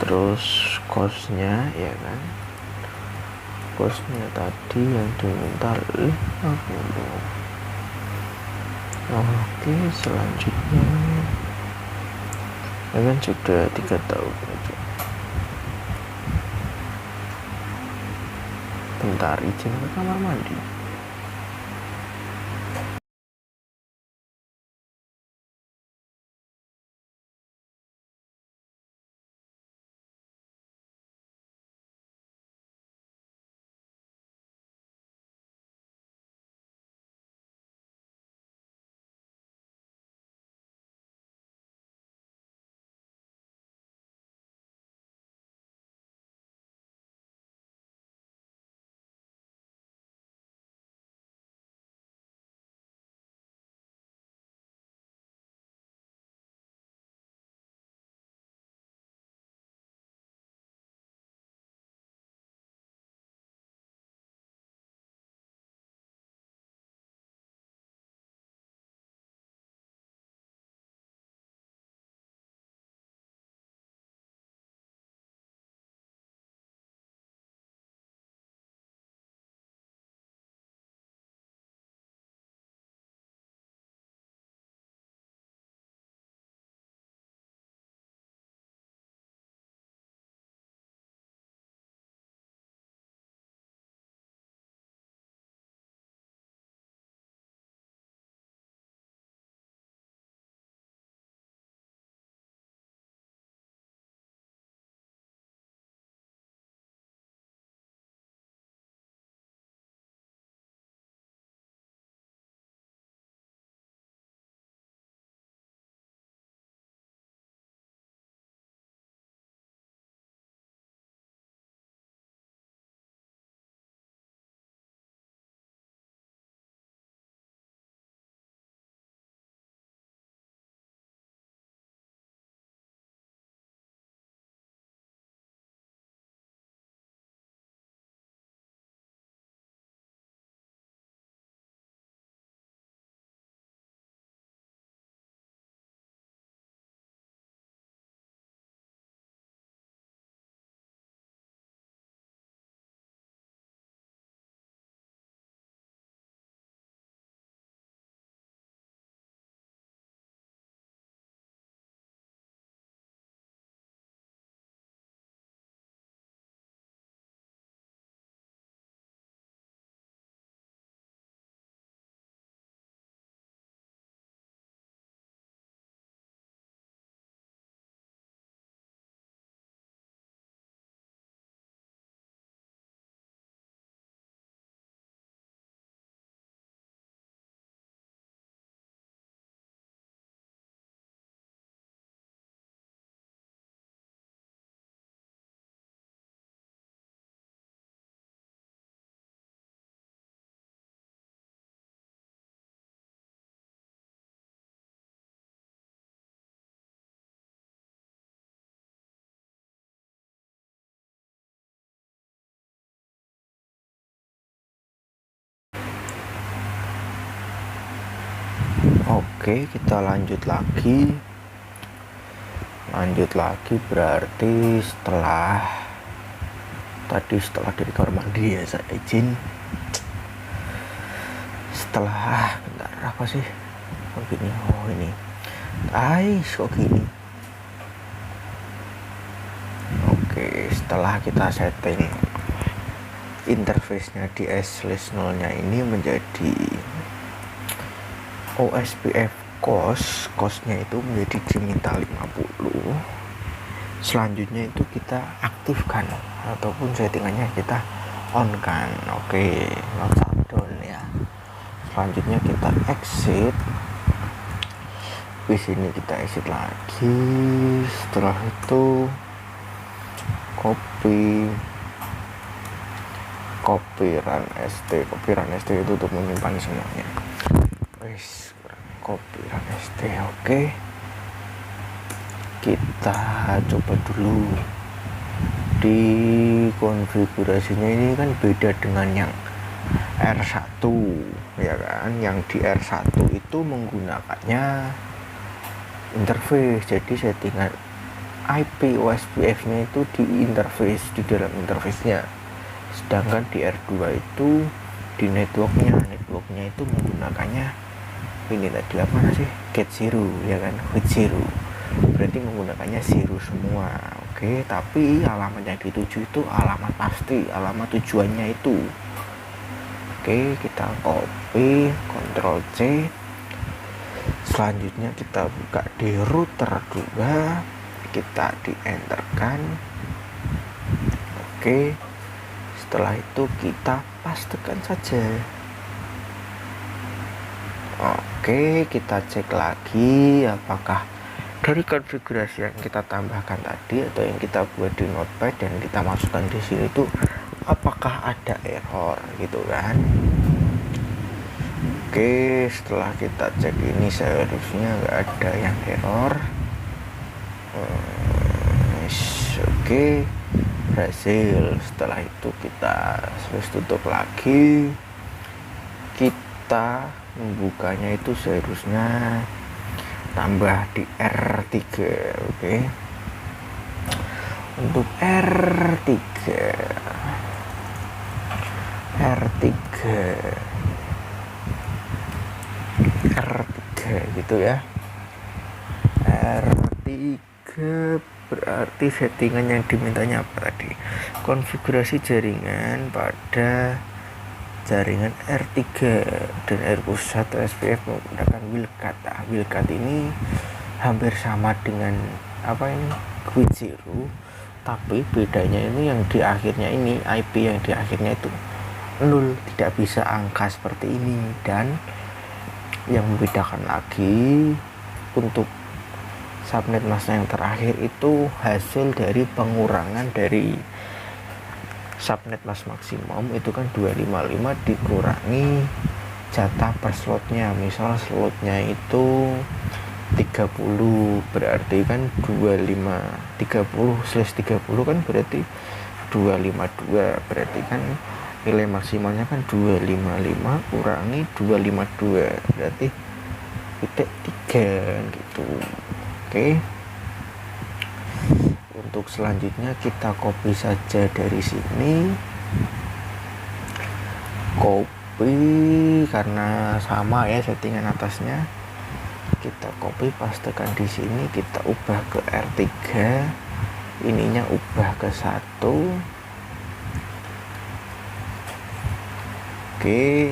[SPEAKER 1] terus cost-nya ya kan. Cost-nya tadi yang diminta 50. Oke, selanjutnya ya kan sudah 3 tahun aja. Bentar, izin ke kamar mandi. Oke, kita lanjut lagi berarti setelah dari kamar mandi ya saya izin, setelah bentar apa sih begini, ini kok gini. Oke, setelah kita setting interface-nya di S/0 nya ini menjadi OSPF cost-nya itu menjadi diminta 50. Selanjutnya itu kita aktifkan ataupun settingannya kita on kan. Oke, not shutdown ya. Selanjutnya kita exit. Di sini kita exit lagi. Setelah itu copy run st itu untuk menyimpan semuanya. Copy run st. Oke, kita coba dulu di konfigurasinya. Ini kan beda dengan yang R1 ya kan. Yang di R1 itu menggunakannya interface, jadi settingan IP OSPF nya itu di interface, di dalam interface nya. Sedangkan di R2 itu di networknya itu menggunakannya ini tadi apa sih, get zero ya kan, with zero, berarti menggunakannya zero semua. Oke, tapi alamat yang dituju itu alamat pasti, alamat tujuannya itu. Oke, kita copy, Ctrl C. Selanjutnya kita buka di router 2, kita di enter kan. Oke, setelah itu kita pastekan saja. Oke, kita cek lagi apakah dari konfigurasi yang kita tambahkan tadi atau yang kita buat di notepad dan kita masukkan di sini itu apakah ada error gitu kan. Oke, setelah kita cek ini seharusnya nggak ada yang error. Oke, berhasil. Setelah itu kita tutup lagi. Kita membukanya itu seharusnya tambah di R3. Oke, untuk R3 gitu ya. R3 berarti settingan yang dimintanya apa tadi, konfigurasi jaringan pada jaringan R3 dan R1 SPF menggunakan Wildcat. Wildcat ini hampir sama dengan apa ini, with zero, tapi bedanya ini yang di akhirnya ini, IP yang di akhirnya itu 0, tidak bisa angka seperti ini. Dan yang membedakan lagi untuk subnet mask yang terakhir itu hasil dari pengurangan dari subnet mask maksimum itu kan 255 dikurangi jatah per slotnya. Misal slotnya itu 30, berarti kan 30/30 kan berarti 252, berarti kan nilai maksimalnya kan 255 kurangi 252 berarti titik 3 gitu. Oke, untuk selanjutnya kita copy saja dari sini, copy karena sama ya settingan atasnya. Kita copy pastekan di sini, kita ubah ke R3, ininya ubah ke 1. Oke,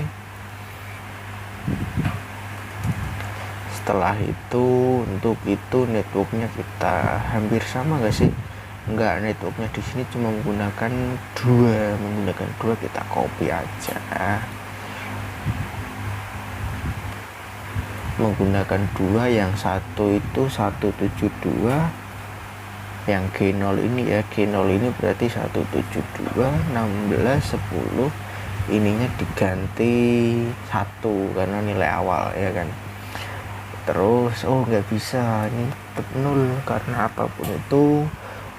[SPEAKER 1] setelah itu untuk itu networknya kita hampir sama gak sih? Enggak, networknya di sini cuma menggunakan dua, kita copy aja. Menggunakan 2, yang satu itu 172, yang G0 ini ya, G0 ini berarti 172 16 10, ininya diganti 1 karena nilai awal ya kan. Terus nggak bisa, ini tetap 0 karena apapun itu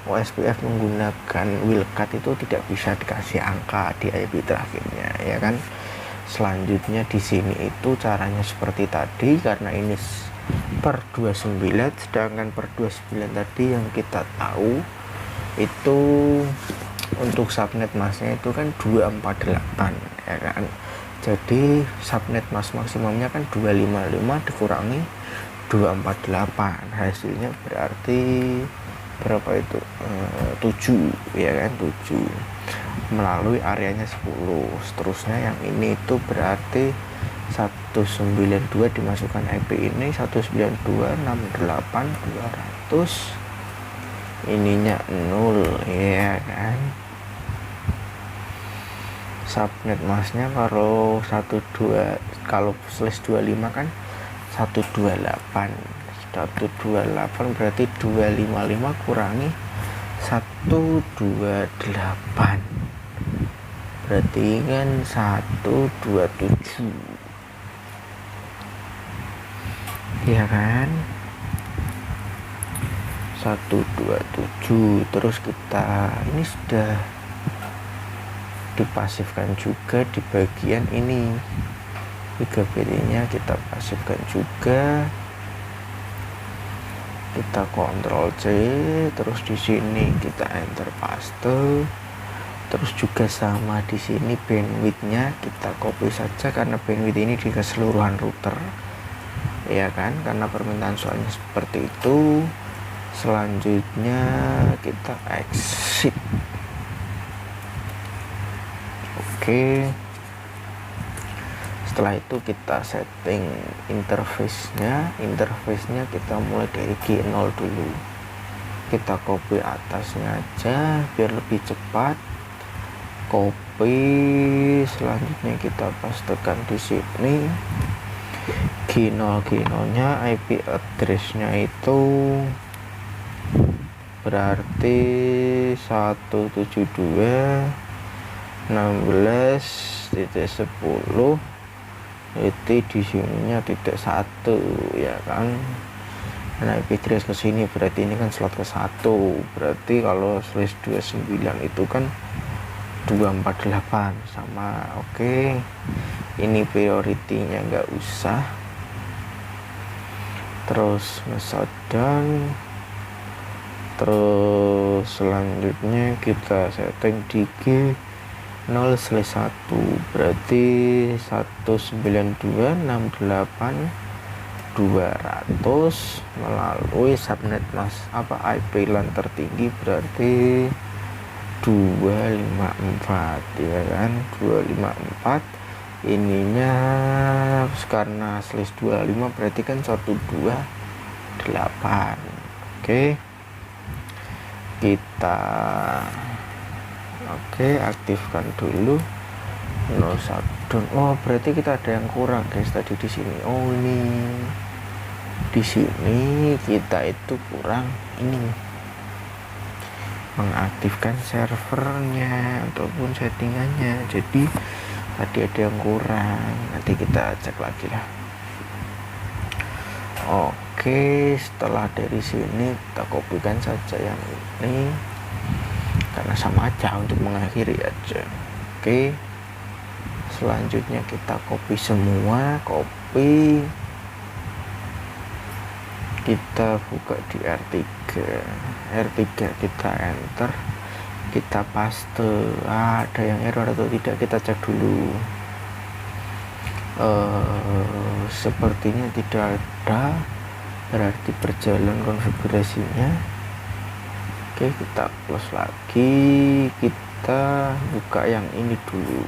[SPEAKER 1] OSPF menggunakan Wildcat itu tidak bisa dikasih angka di IP terakhirnya ya kan. Selanjutnya di sini itu caranya seperti tadi, karena ini per 29, sedangkan per 29 tadi yang kita tahu itu untuk subnet masnya itu kan 248 ya kan. Jadi subnet mas maksimumnya kan 255 dikurangi 248, hasilnya berarti berapa itu? 7 ya kan, 7 melalui areanya 10. Seterusnya yang ini itu berarti 192 dimasukkan IP ini 192.68.200, ininya 0 ya kan. Subnet masnya kalau 12 kalau slash 25 kan 128 berarti 255 kurangi 128 berarti kan 127 ya kan, 127. Terus kita ini sudah dipasifkan juga di bagian ini, 3 PD nya kita pasifkan juga, kita Ctrl C, terus di sini kita enter paste, terus juga sama di sini bandwidthnya kita copy saja karena bandwidth ini di keseluruhan router ya kan, karena permintaan soalnya seperti itu. Selanjutnya kita exit. Oke, setelah itu kita setting interface-nya kita mulai dari G0 dulu, kita copy atasnya aja biar lebih cepat, copy, selanjutnya kita pastekan di sini. G0 nya IP address-nya itu berarti 172.16.10 itu di sininya titik 1 ya kan, karena IP address ke sini berarti ini kan slot ke 1, berarti kalau slash 29 itu kan 248 sama. Oke, ini priority-nya nggak usah, terus nge-shutdown. Terus selanjutnya kita setting di G0/1 berarti 192.68.200 melalui subnet mas IP LAN tertinggi berarti 254 ya kan, 254. Ininya karena slash 25 berarti kan 128. Oke, kita aktifkan dulu no shutdown. Oh berarti kita ada yang kurang guys tadi di sini. Oh ini di sini kita itu kurang ini, mengaktifkan servernya ataupun settingannya. Jadi tadi ada yang kurang, nanti kita cek lagi lah. Oke, setelah dari sini kita kopikan saja yang ini karena sama aja untuk mengakhiri aja. Oke, selanjutnya kita copy semua, kita buka di R3 kita enter, kita paste. Ada yang error atau tidak kita cek dulu. Sepertinya tidak ada, berarti berjalan konfigurasinya. Oke, kita close lagi, kita buka yang ini dulu.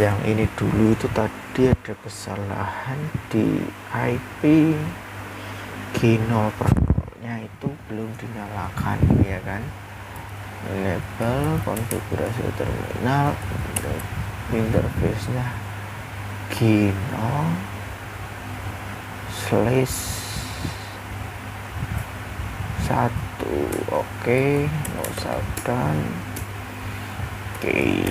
[SPEAKER 1] Yang ini dulu itu tadi ada kesalahan di IP G0 protokolnya itu belum dinyalakan ya kan. Enable konfigurasi terminal, interface-nya G0/1. Oke, no shutdown. Oke,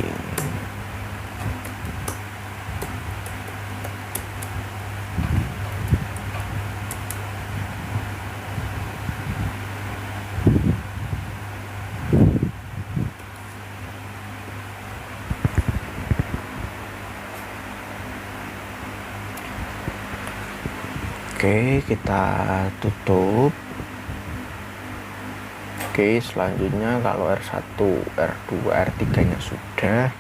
[SPEAKER 1] Oke, kita tutup. Oke, selanjutnya kalau R1, R2, R3 nya sudah,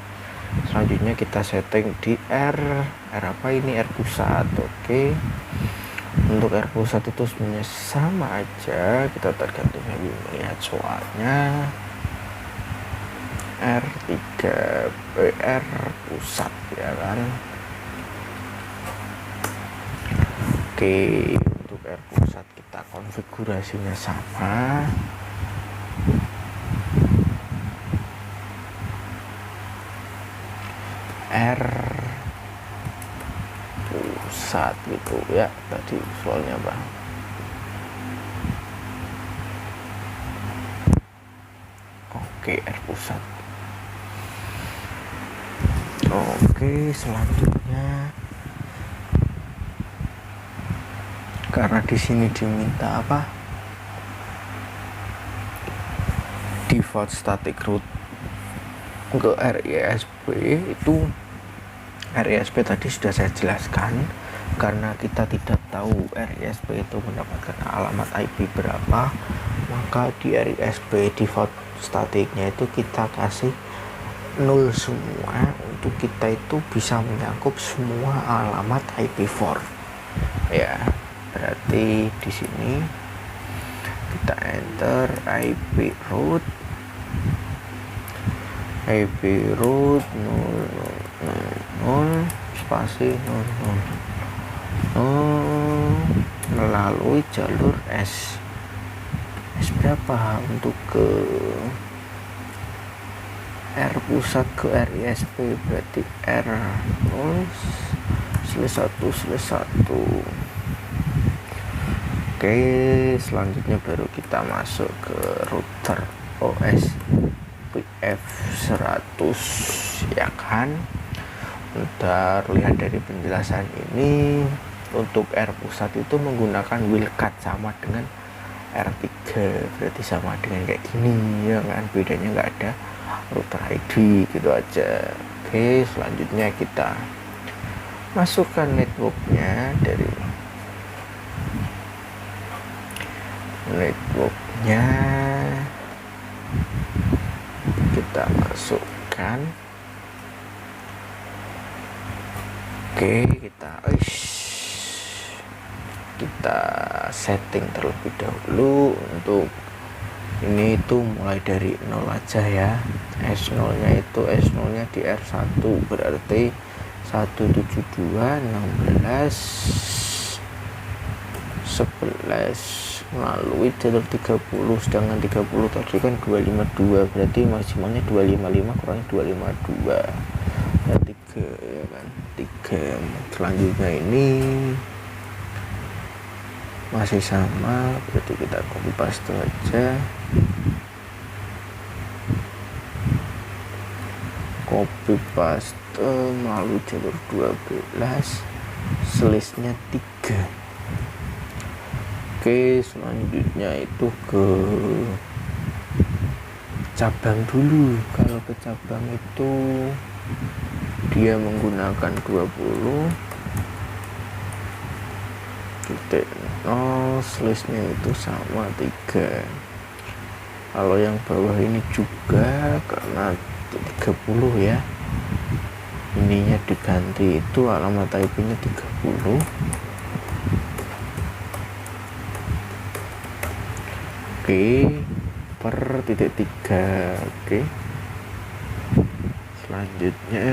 [SPEAKER 1] selanjutnya kita setting di R apa ini, R pusat. Oke, untuk R pusat itu sebenarnya sama aja, kita tergantung melihat soalnya. R3 R pusat ya kan. Oke, untuk R pusat kita konfigurasinya sama. R pusat gitu ya, tadi soalnya Bang. Oke, R pusat. Oke, selanjutnya karena di sini diminta apa, default static root ke RISP. Itu RISP tadi sudah saya jelaskan, karena kita tidak tahu RISP itu mendapatkan alamat IP berapa, maka di RISP default statiknya itu kita kasih 0 semua, untuk kita itu bisa menyangkup semua alamat IP4 ya. Berarti di sini kita enter IP root 000 spasi 00 melalui jalur S berapa untuk ke R pusat ke RISP, berarti R0/1/1. Oke, selanjutnya baru kita masuk ke router OS PF100 ya kan. Bentar, lihat dari penjelasan ini, untuk R pusat itu menggunakan wildcard sama dengan R3, berarti sama dengan kayak gini ya kan, bedanya nggak ada router ID gitu aja. Oke, selanjutnya kita masukkan networknya, dari networknya kita masukkan. Oke, kita setting terlebih dahulu. Untuk ini itu mulai dari 0 aja ya. S0 nya itu S0 nya di R1, berarti 172.16.11 melalui jalur 30, sedangkan 30 tadi kan 252, berarti maksimalnya 255 kurang 252 ya, 3 ya kan, 3. Selanjutnya ini masih sama, berarti kita copy paste aja, copy paste melalui jalur 12, selisnya 3. Oke, selanjutnya itu ke cabang dulu. Kalau ke cabang itu dia menggunakan 20 titik 0, selisnya itu sama 3. Kalau yang bawah ini juga karena 30 ya, ininya diganti, itu alamat IP nya 30. Oke, per titik 3. Oke, selanjutnya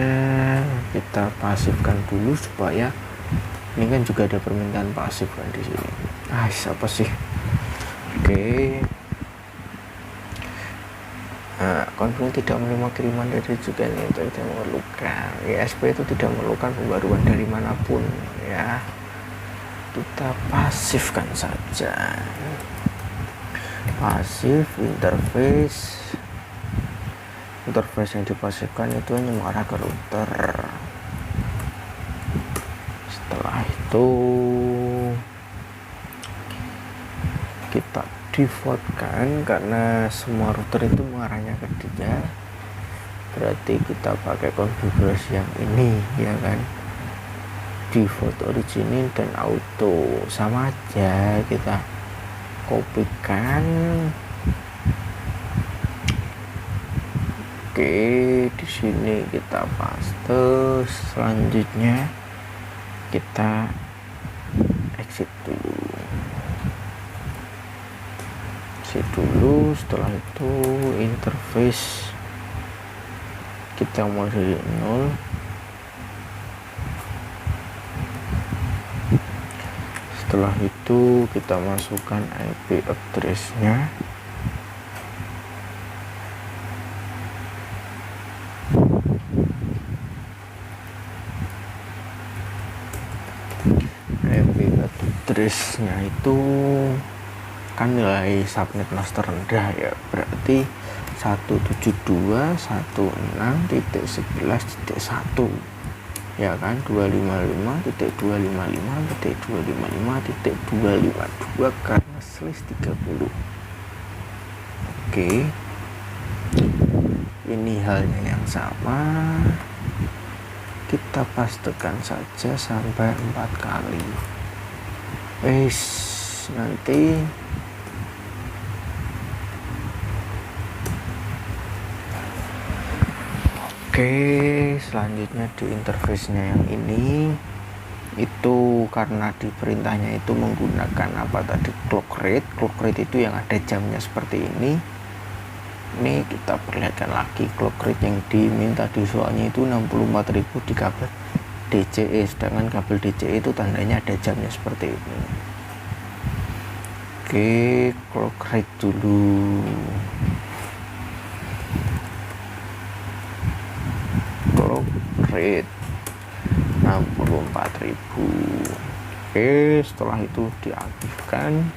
[SPEAKER 1] kita pasifkan dulu, supaya ini kan juga ada permintaan pasif kan di sini. Siapa sih? Oke. Konflik tidak menerima kiriman dari juga ini tidak memerlukan. ISP itu tidak memerlukan pembaruan dari manapun ya. Kita pasifkan saja. Pasif interface yang dipasifkan itu hanya mengarah ke router. Setelah itu kita defaultkan, karena semua router itu mengarahnya ke dia, berarti kita pakai konfigurasi yang ini ya kan. default origin dan auto sama aja, kita kopikan. Oke, di sini kita paste. Selanjutnya kita exit dulu. Setelah itu interface kita mulai dari 0. Setelah itu kita masukkan IP address-nya. IP address-nya itu kan nilai subnet master rendah ya, berarti 172.16.11.1 ya kan, 255.255.255.252 karena slash 30. Oke, ini halnya yang sama, kita pastekan saja sampai 4 kali. Nanti oke, selanjutnya di interface-nya yang ini itu karena di perintahnya itu menggunakan apa tadi, clock rate itu yang ada jamnya seperti ini. Ini kita perlihatkan lagi clock rate yang diminta di soalnya itu 64.000 di kabel DCE, sedangkan kabel DCE itu tandanya ada jamnya seperti ini. Oke, clock rate dulu. Rate 64.000. Oke, setelah itu diaktifkan,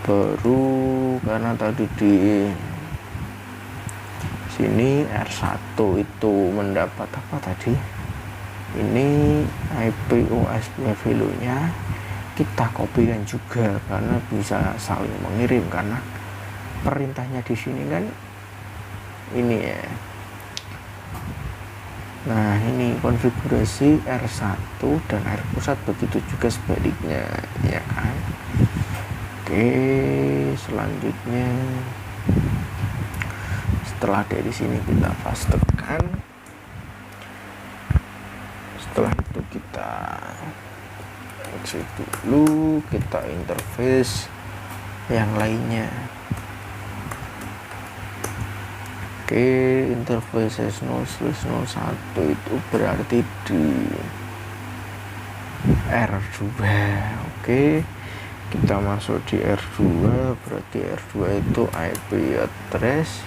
[SPEAKER 1] baru karena tadi di sini R1 itu mendapat apa tadi, ini IP OSP value nya kita kopikan juga karena bisa saling mengirim, karena perintahnya di sini kan ini ya. Nah, ini konfigurasi R1 dan R1, begitu juga sebaliknya ya kan. Oke, selanjutnya setelah dari sini kita pastekan. Setelah itu kita exit dulu, kita interface yang lainnya. Oke, interface 0/01 itu berarti di R2. Oke, kita masuk di R2, berarti R2 itu IP address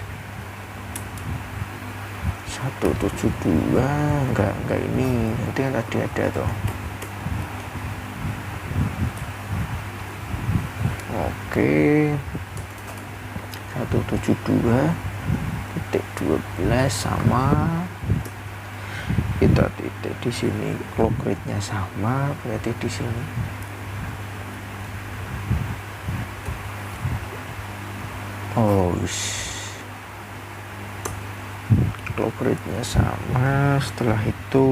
[SPEAKER 1] 172, enggak ini, nanti kan tadi ada tuh. Oke, 172.12 sama, kita titik di sini, clock rate-nya sama, berarti di sini clock rate-nya sama. Setelah itu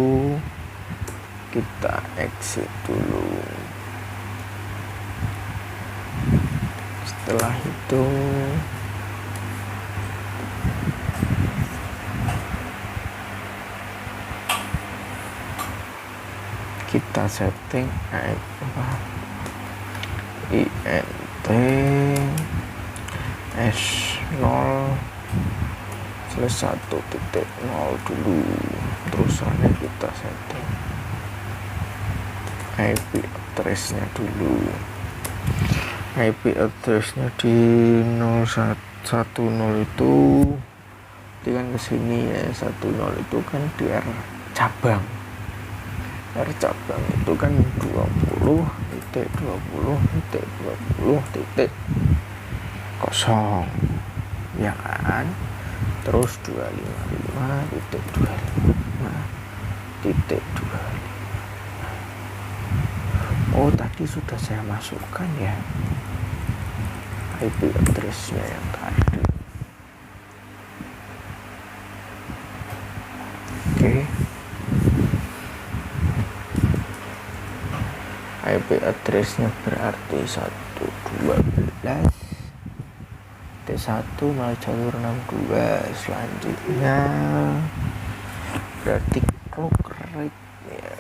[SPEAKER 1] kita exit dulu. Setelah itu kita setting INT S0/1.0 dulu, terusannya kita setting IP address-nya dulu. IP address-nya di 010 itu kan kesini ya, 10 itu kan di R cabang itu kan 20.20.20.0 ya kan, terus 255.255.25. Tadi sudah saya masukkan ya IP address-nya yang tadi. Oke. IP addressnya berarti 112 T1 malah jalur 62. Selanjutnya berarti clock rate ya,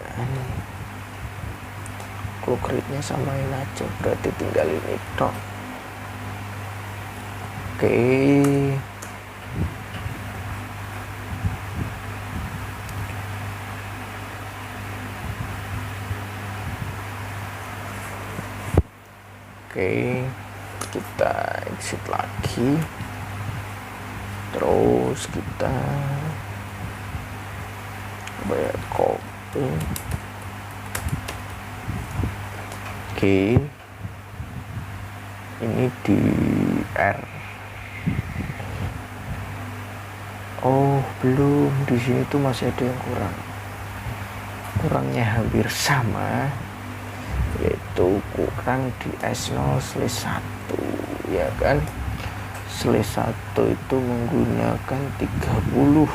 [SPEAKER 1] clock rate nya samain aja, berarti tinggal ini dong. Oke, kita exit lagi, terus kita bayar copy. Ini di R. Oh belum, di sini tuh masih ada yang kurangnya hampir sama, yaitu kurang di S0/1 ya kan. /1 itu menggunakan 30.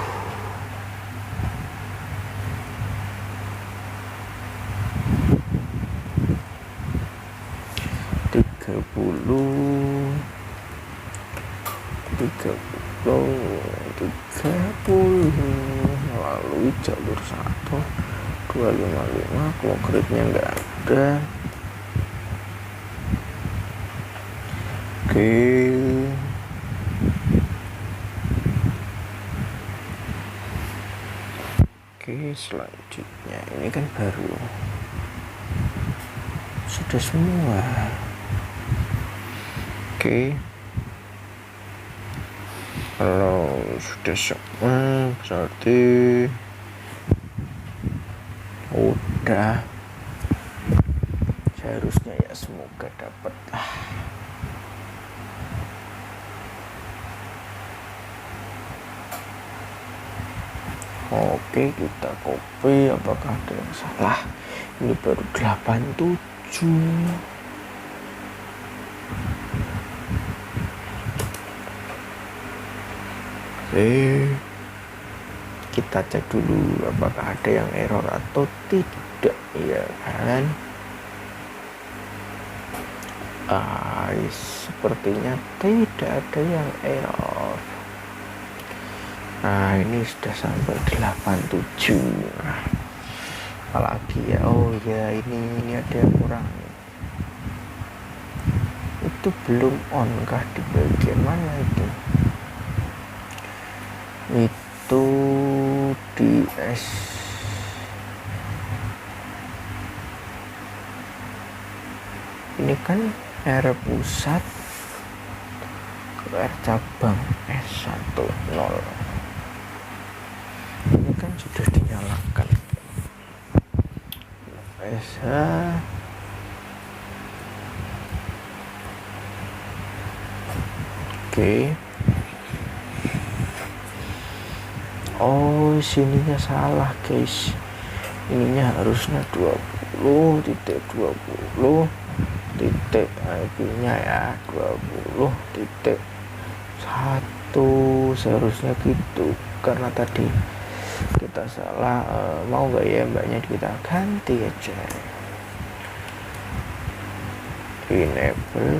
[SPEAKER 1] Melalui jalur 1 255. Clock rate nya enggak ada. Oke, selanjutnya ini kan baru sudah semua. Kalau sudah semua berarti udah, seharusnya ya, semoga dapat lah. Oke, kita copy. Apakah ada yang salah? Ini baru 87. Kita cek dulu apakah ada yang error atau tidak ya kan. Sepertinya tidak ada yang error. Nah ini sudah sampai 87. Apalagi ya, oh ya ini ada yang kurang. Itu belum on kah, di bagian mana itu? Itu di S. Ini kan R pusat ke R cabang S10. Ini kan sudah dinyalakan. SH Oh sininya salah guys, ininya harusnya 20.20 titik IP nya ya 20.1, seharusnya gitu. Karena tadi kita salah, mau gak ya mbaknya kita ganti aja, enable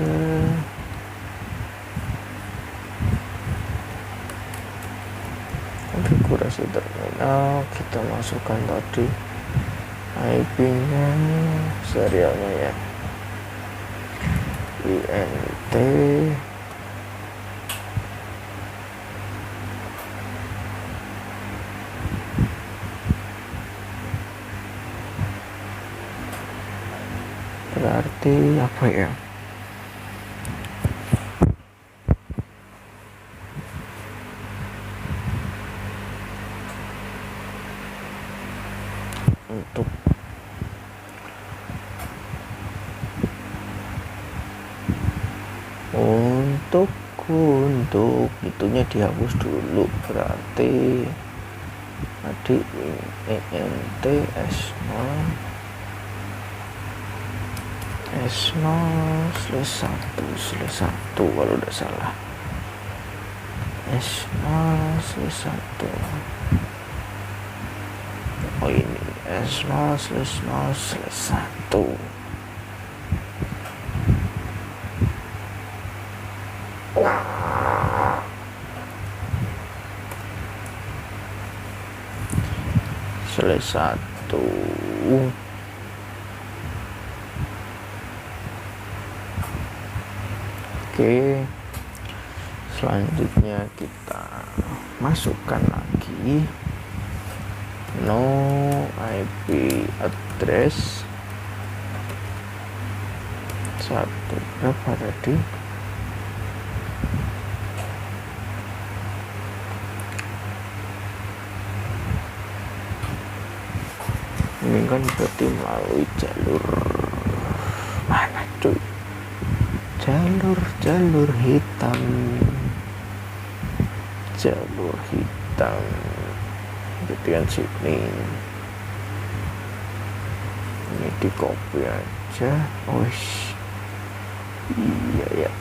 [SPEAKER 1] konfigurasi terminal. Kita masukkan tadi IP nya, serialnya ya INT berarti apa ya, untuk itunya dihapus dulu. Berarti tadi INT S0/1 kalau udah salah, S0/1. Oh ini S0/0/1. /1. Oke, selanjutnya kita masukkan lagi no IP address 1 berapa tadi, ini kan berarti melalui jalur mana cuy, jalur hitam jadi kan sini ini di copy aja. Iya ya,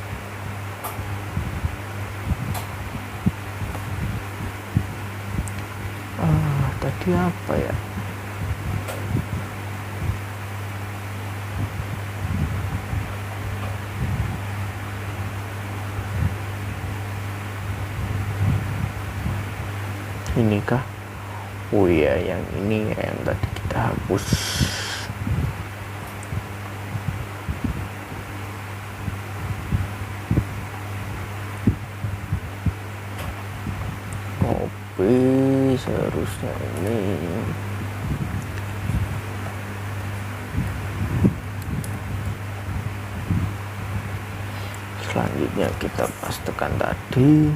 [SPEAKER 1] tadi apa ya, inikah, oh iya yang ini yang tadi kita hapus. Copy, seharusnya ini selanjutnya kita pastekan tadi.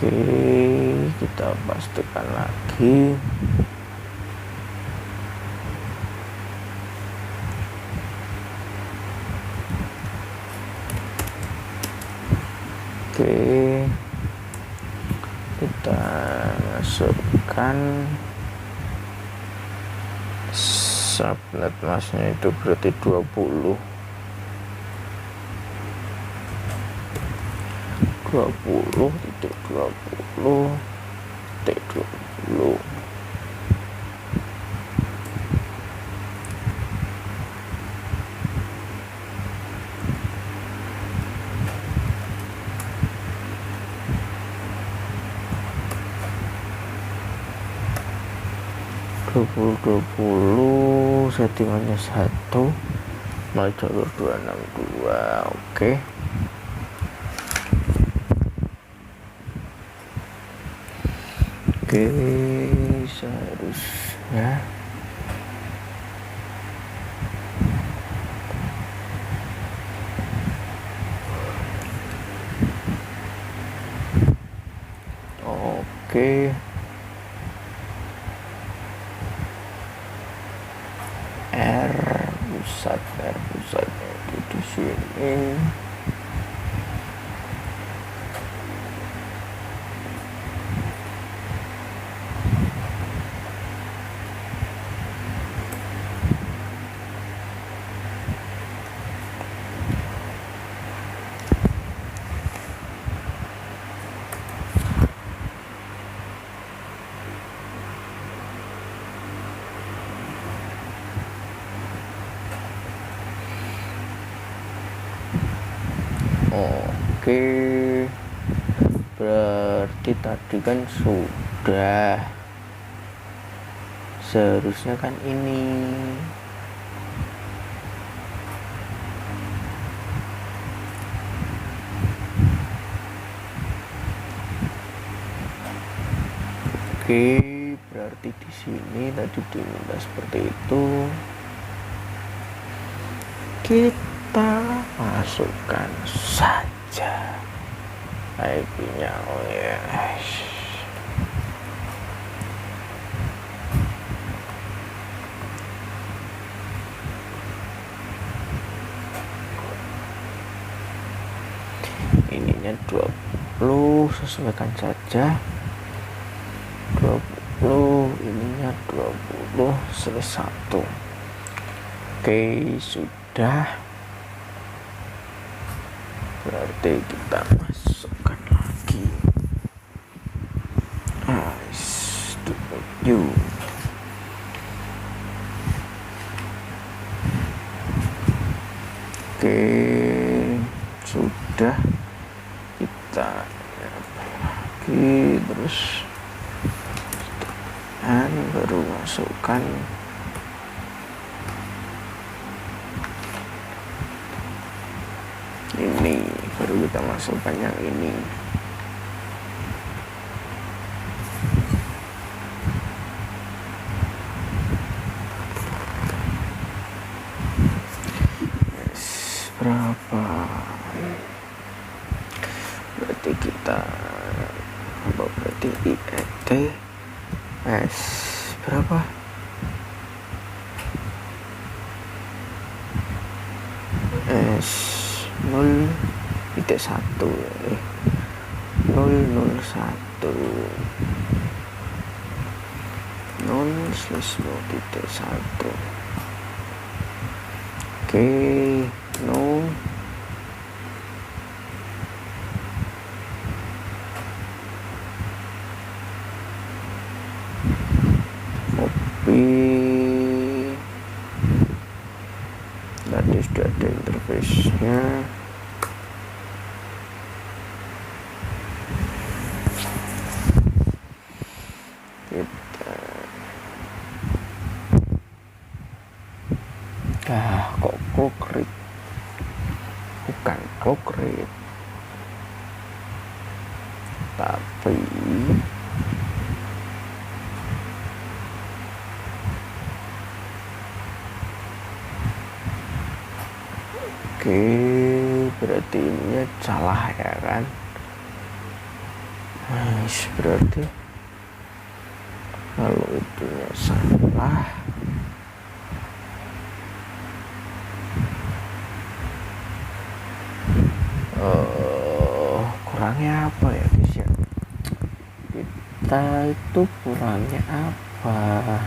[SPEAKER 1] Oke, kita pastikan lagi. Oke, kita masukkan subnet masnya itu berarti 20 titik 20 titik 20. Settingannya 1 mal jalur 262. Oke. Oke, seharusnya oke. R pusatnya itu di sini. Oke, berarti tadi kan sudah, seharusnya kan ini. Oke, berarti di sini tadi diminta seperti itu. Kita masukkan saja IP-nya. Oh yes. Ininya 20, sesuaikan saja 20, ininya 20 /1. Oke, sudah. Berarti kita masukkan lagi sudah, kita lagi terus dan baru masukkan ini, baru kita masukkan yang ini. Berapa? Berarti kita berarti IET S berapa? S 0,1 001 0/0.1. Oke, no. Copy. Tadi sudah ada interface-nya. Kok clock read, bukan clock read, tapi oke, berarti ini salah ya kan. Berarti kalau itunya salah, kurangnya apa ya guys ya, kita itu kurangnya apa?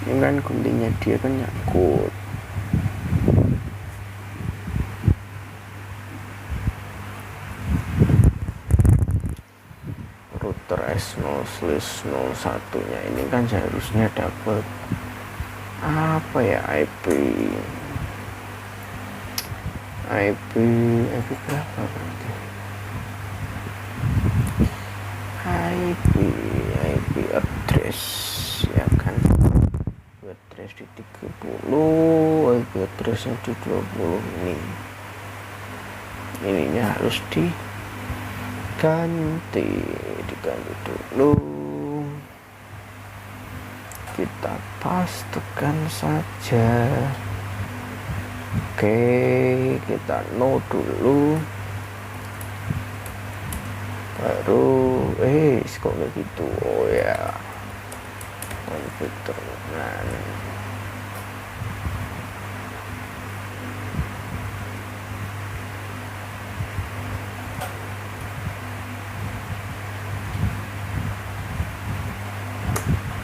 [SPEAKER 1] Ini kan guntingnya dia kan nyangkut. Router S0/01 nya ini kan seharusnya dapat apa ya, IP berapa berarti? IP address ya kan, address di 30, IP address yang di 20 ininya harus diganti dulu. Kita pastikan saja. Oke, kita no dulu, baru kok kayak gitu. Oh ya, komputer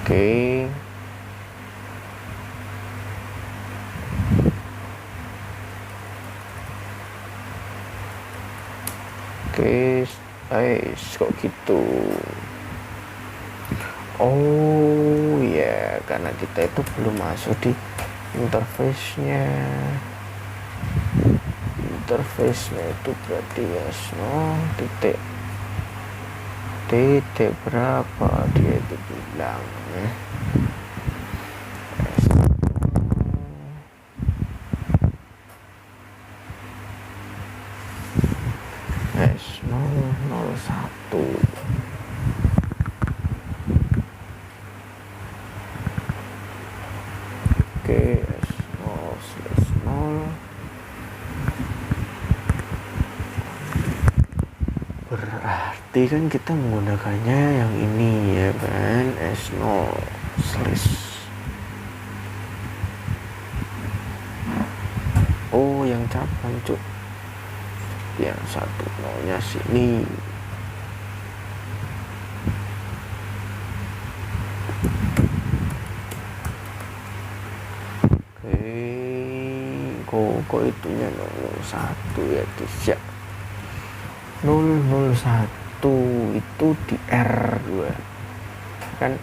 [SPEAKER 1] oke. Kok gitu. Oh ya, karena kita itu belum masuk di interface-nya itu berarti ya titik berapa dia itu bilang S001. Oke, S0/0 berarti kan kita menggunakannya yang ini ya kan, S0/ oh yang cabang cuk, yang 10-nya sini. Oke, kok itunya 001 ya guys ya. 001 itu di R2 kan,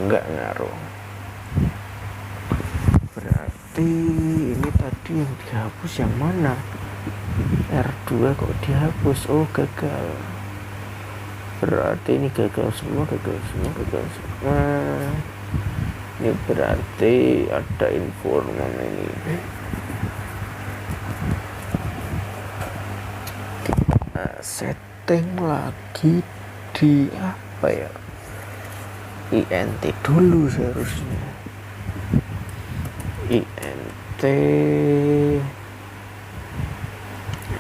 [SPEAKER 1] Nggak ngaruh. Berarti ini tadi yang dihapus yang mana? R2 kok dihapus? Oh, gagal. Berarti ini gagal semua. Ini berarti ada informan ini. Nah, setting lagi di apa ya? INT dulu seharusnya. INT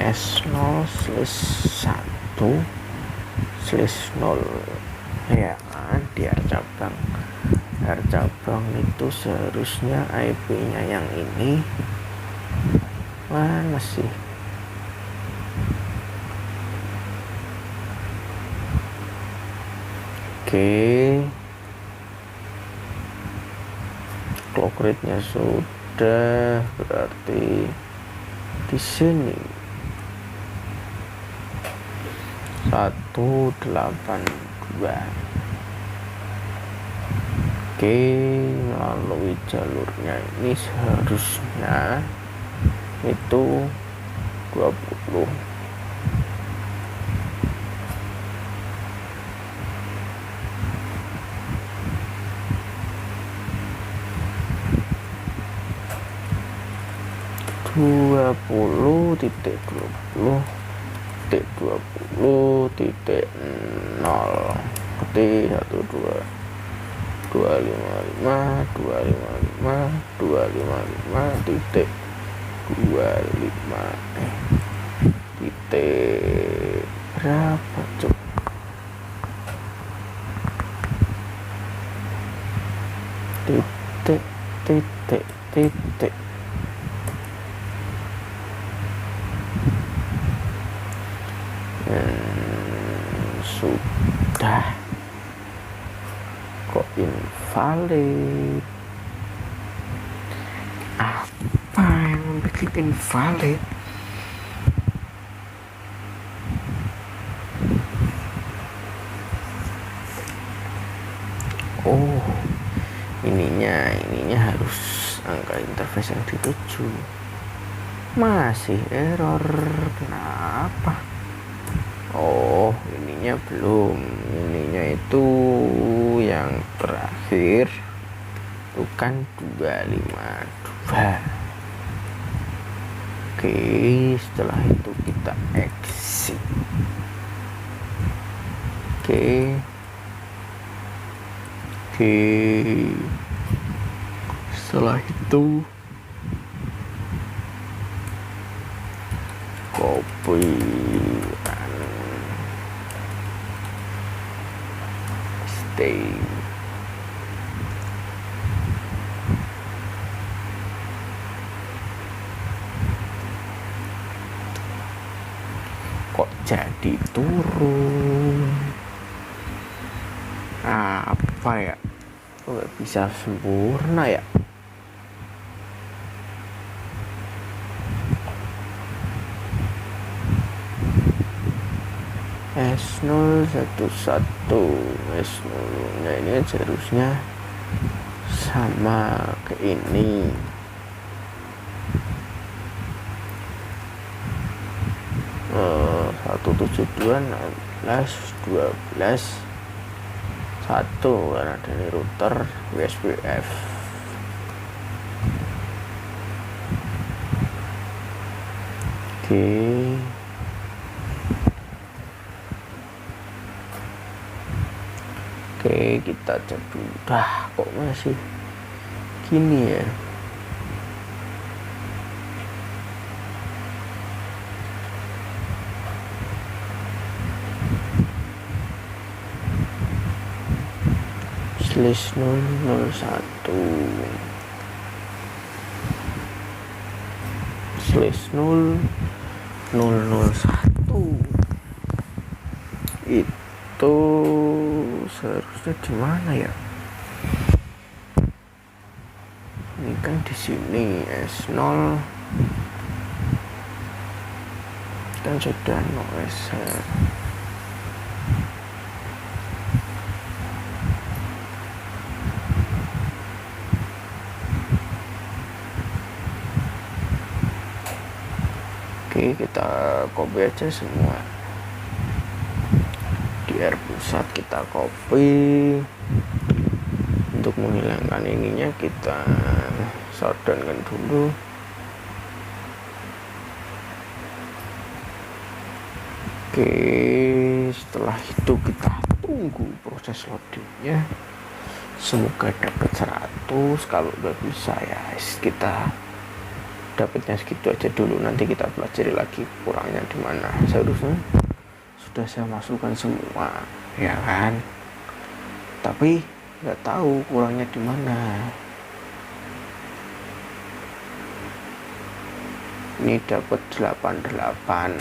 [SPEAKER 1] S0/1/0 ya kan, di R cabang itu seharusnya IP nya yang ini. Mana sih? Oke, clock rate nya sudah, berarti di sini 182. Oke, melalui jalurnya ini seharusnya itu 20. titik 20 titik 0 ketik 255 titik 25 titik berapa cuk? Titik sudah kok invalid? Apa yang bikin invalid? Oh, ininya harus angka interface yang dituju. Masih error, kenapa? Oh, ininya belum. Ininya itu yang terakhir bukan 252. Oke, setelah itu kita exit. Oke, setelah itu copy dan stay. Kok jadi turun? Apa ya? Kok gak bisa sempurna ya? S011 S0 nya ini seharusnya sama ke ini. Satu 72 12 1 karena dari router USBF. Oke, kita cek dulu. Kok masih gini ya? /001 itu seharusnya di mana ya? Ini kan di sini S0 kan sudah no S. Oke, kita copy aja semua. Di R pusat kita copy. Untuk menghilangkan ininya kita shutdown dulu. Oke, setelah itu kita tunggu proses loadingnya. Semoga dapat 100. Kalau udah bisa ya kita dapatnya segitu aja dulu, nanti kita pelajari lagi kurangnya di mana. Seharusnya sudah saya masukkan semua ya kan, tapi nggak tahu kurangnya di mana. Ini dapat 88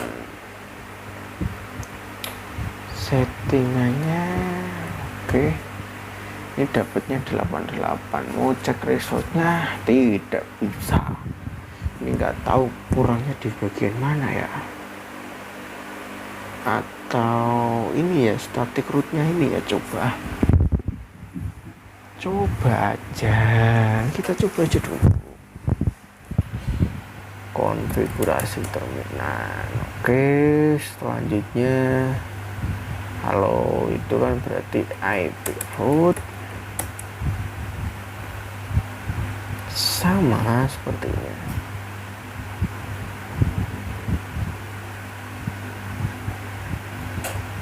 [SPEAKER 1] settingannya. Oke, ini dapatnya 88. Mau cek resultnya tidak bisa. Ini nggak tahu kurangnya di bagian mana ya, atau ini ya static rootnya ini ya. Coba aja, kita coba aja dulu konfigurasi terminal. Oke, selanjutnya halo itu kan berarti IP root sama sepertinya.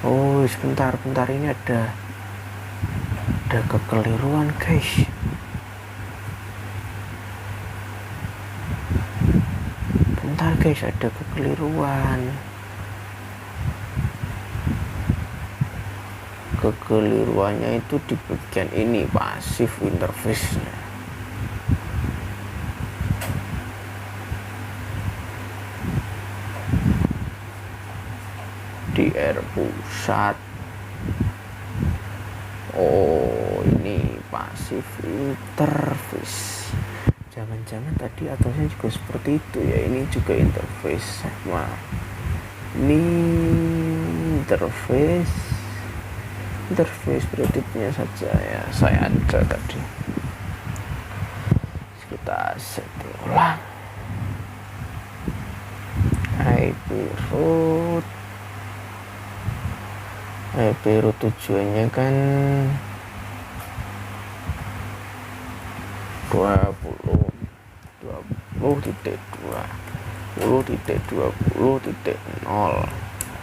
[SPEAKER 1] Oh sebentar ini ada kekeliruan guys. Bentar guys, ada kekeliruan. Kekeliruannya itu di bagian ini, pasif interface-nya. Di R pusat. Oh ini pasif interface. Jangan-jangan tadi atasnya juga seperti itu ya. Ini juga interface sama. Ini interface berarti punya saja ya, saya ada tadi. Kita setting ulang. IP root tujuannya kan 20.20.20.0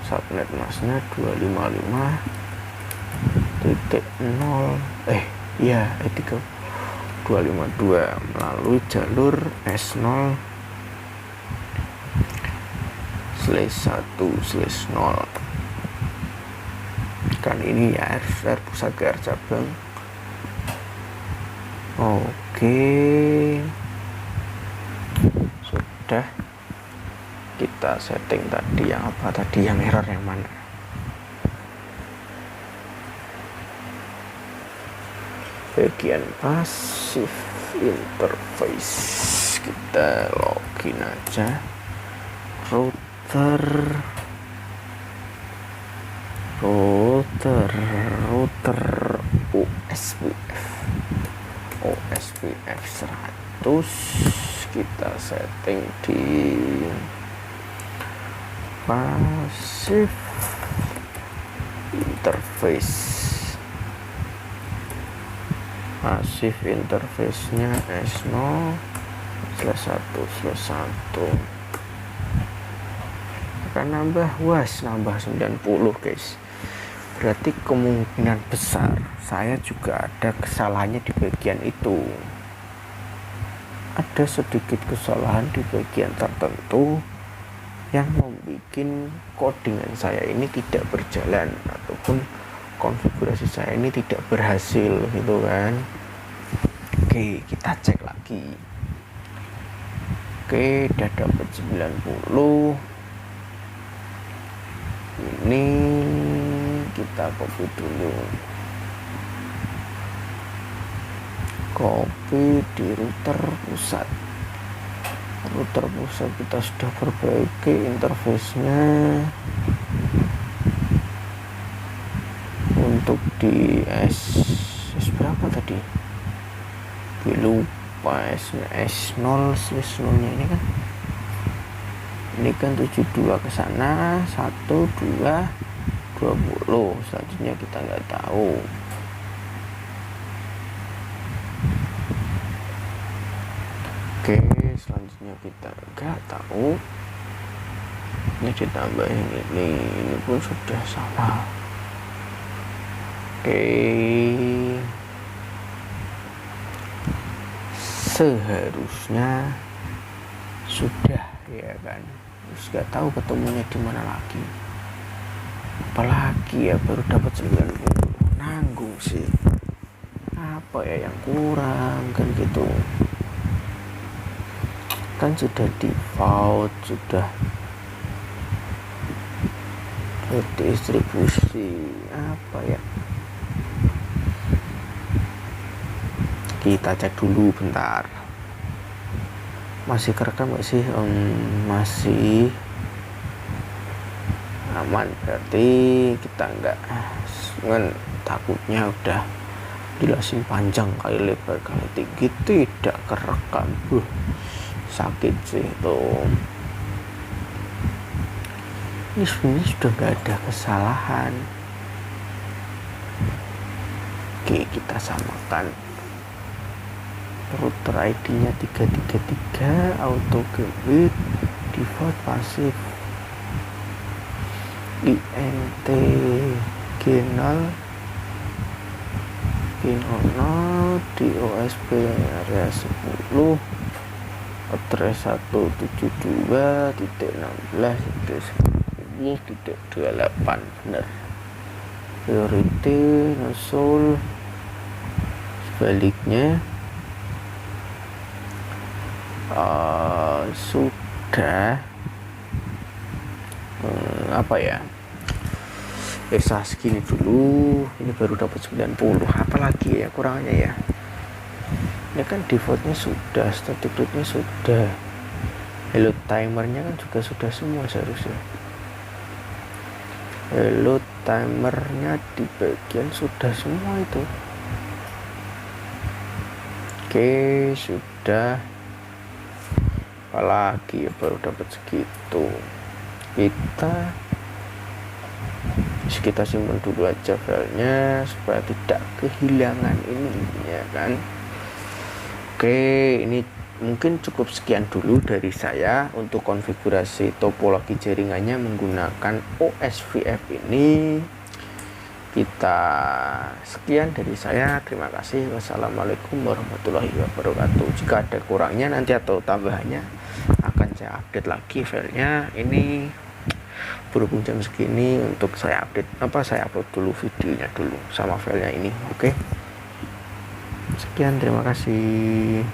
[SPEAKER 1] subnet masnya 252 melalui jalur S0/1/0 kan ini ya, R pusat ke R cabang. Oke, sudah kita setting tadi. Yang apa tadi, yang error yang mana? Bagian pasif interface, kita login aja. Router OSPF 100 kita setting di pasif interface-nya S0/1/1 akan nambah 90 guys. Berarti kemungkinan besar saya juga ada kesalahannya di bagian itu. Ada sedikit kesalahan di bagian tertentu yang membuat codingan saya ini tidak berjalan, ataupun konfigurasi saya ini tidak berhasil gitu kan. Oke, kita cek lagi. Oke, udah dapat 90. Ini kita copy dulu, copy di router pusat kita sudah perbaiki interface-nya. Untuk di S berapa tadi, lupa, S0/0 nya ini kan ini kan 72 ke sana, 1, 2, 20. Selanjutnya kita nggak tahu. Oke, selanjutnya kita nggak tahu. Ini ditambahin ini pun sudah sama. Oke, seharusnya sudah, ya kan. Terus nggak tahu ketemunya di mana lagi. Apalagi ya baru dapat 90. Nanggung sih. Apa ya yang kurang kan gitu. Kan sudah default, sudah distribusi, apa ya, kita cek dulu bentar. Masih kerekam gak sih? Masih aman, berarti kita enggak kan, takutnya udah jelasin panjang kali lebar kali tinggi tidak kerekam. Sakit sih tuh. Ini sebenarnya sudah nggak ada kesalahan. Oke, kita samakan. Router ID-nya 333, auto gateway, default pasif, INT G0, DOSP area 10, address 172.16.10.28 benar. Priority nosul, sebaliknya sudah apa ya, segini dulu. Ini baru dapat 90, apalagi ya kurangnya ya. Ini kan defaultnya sudah, static rootnya sudah, hello timernya kan juga sudah semua seharusnya. Hello timernya di bagian sudah semua itu. Oke, sudah. Apalagi ya baru dapat segitu. Kita simpan dulu aja filenya supaya tidak kehilangan ini ya kan. Oke, ini mungkin cukup sekian dulu dari saya untuk konfigurasi topologi jaringannya menggunakan OSVF ini. Kita sekian dari saya, terima kasih. Wassalamualaikum warahmatullahi wabarakatuh. Jika ada kurangnya nanti atau tambahannya akan saya update lagi filenya. Ini berhubung jam segini, untuk saya upload dulu videonya dulu sama filenya ini. Oke, sekian, terima kasih.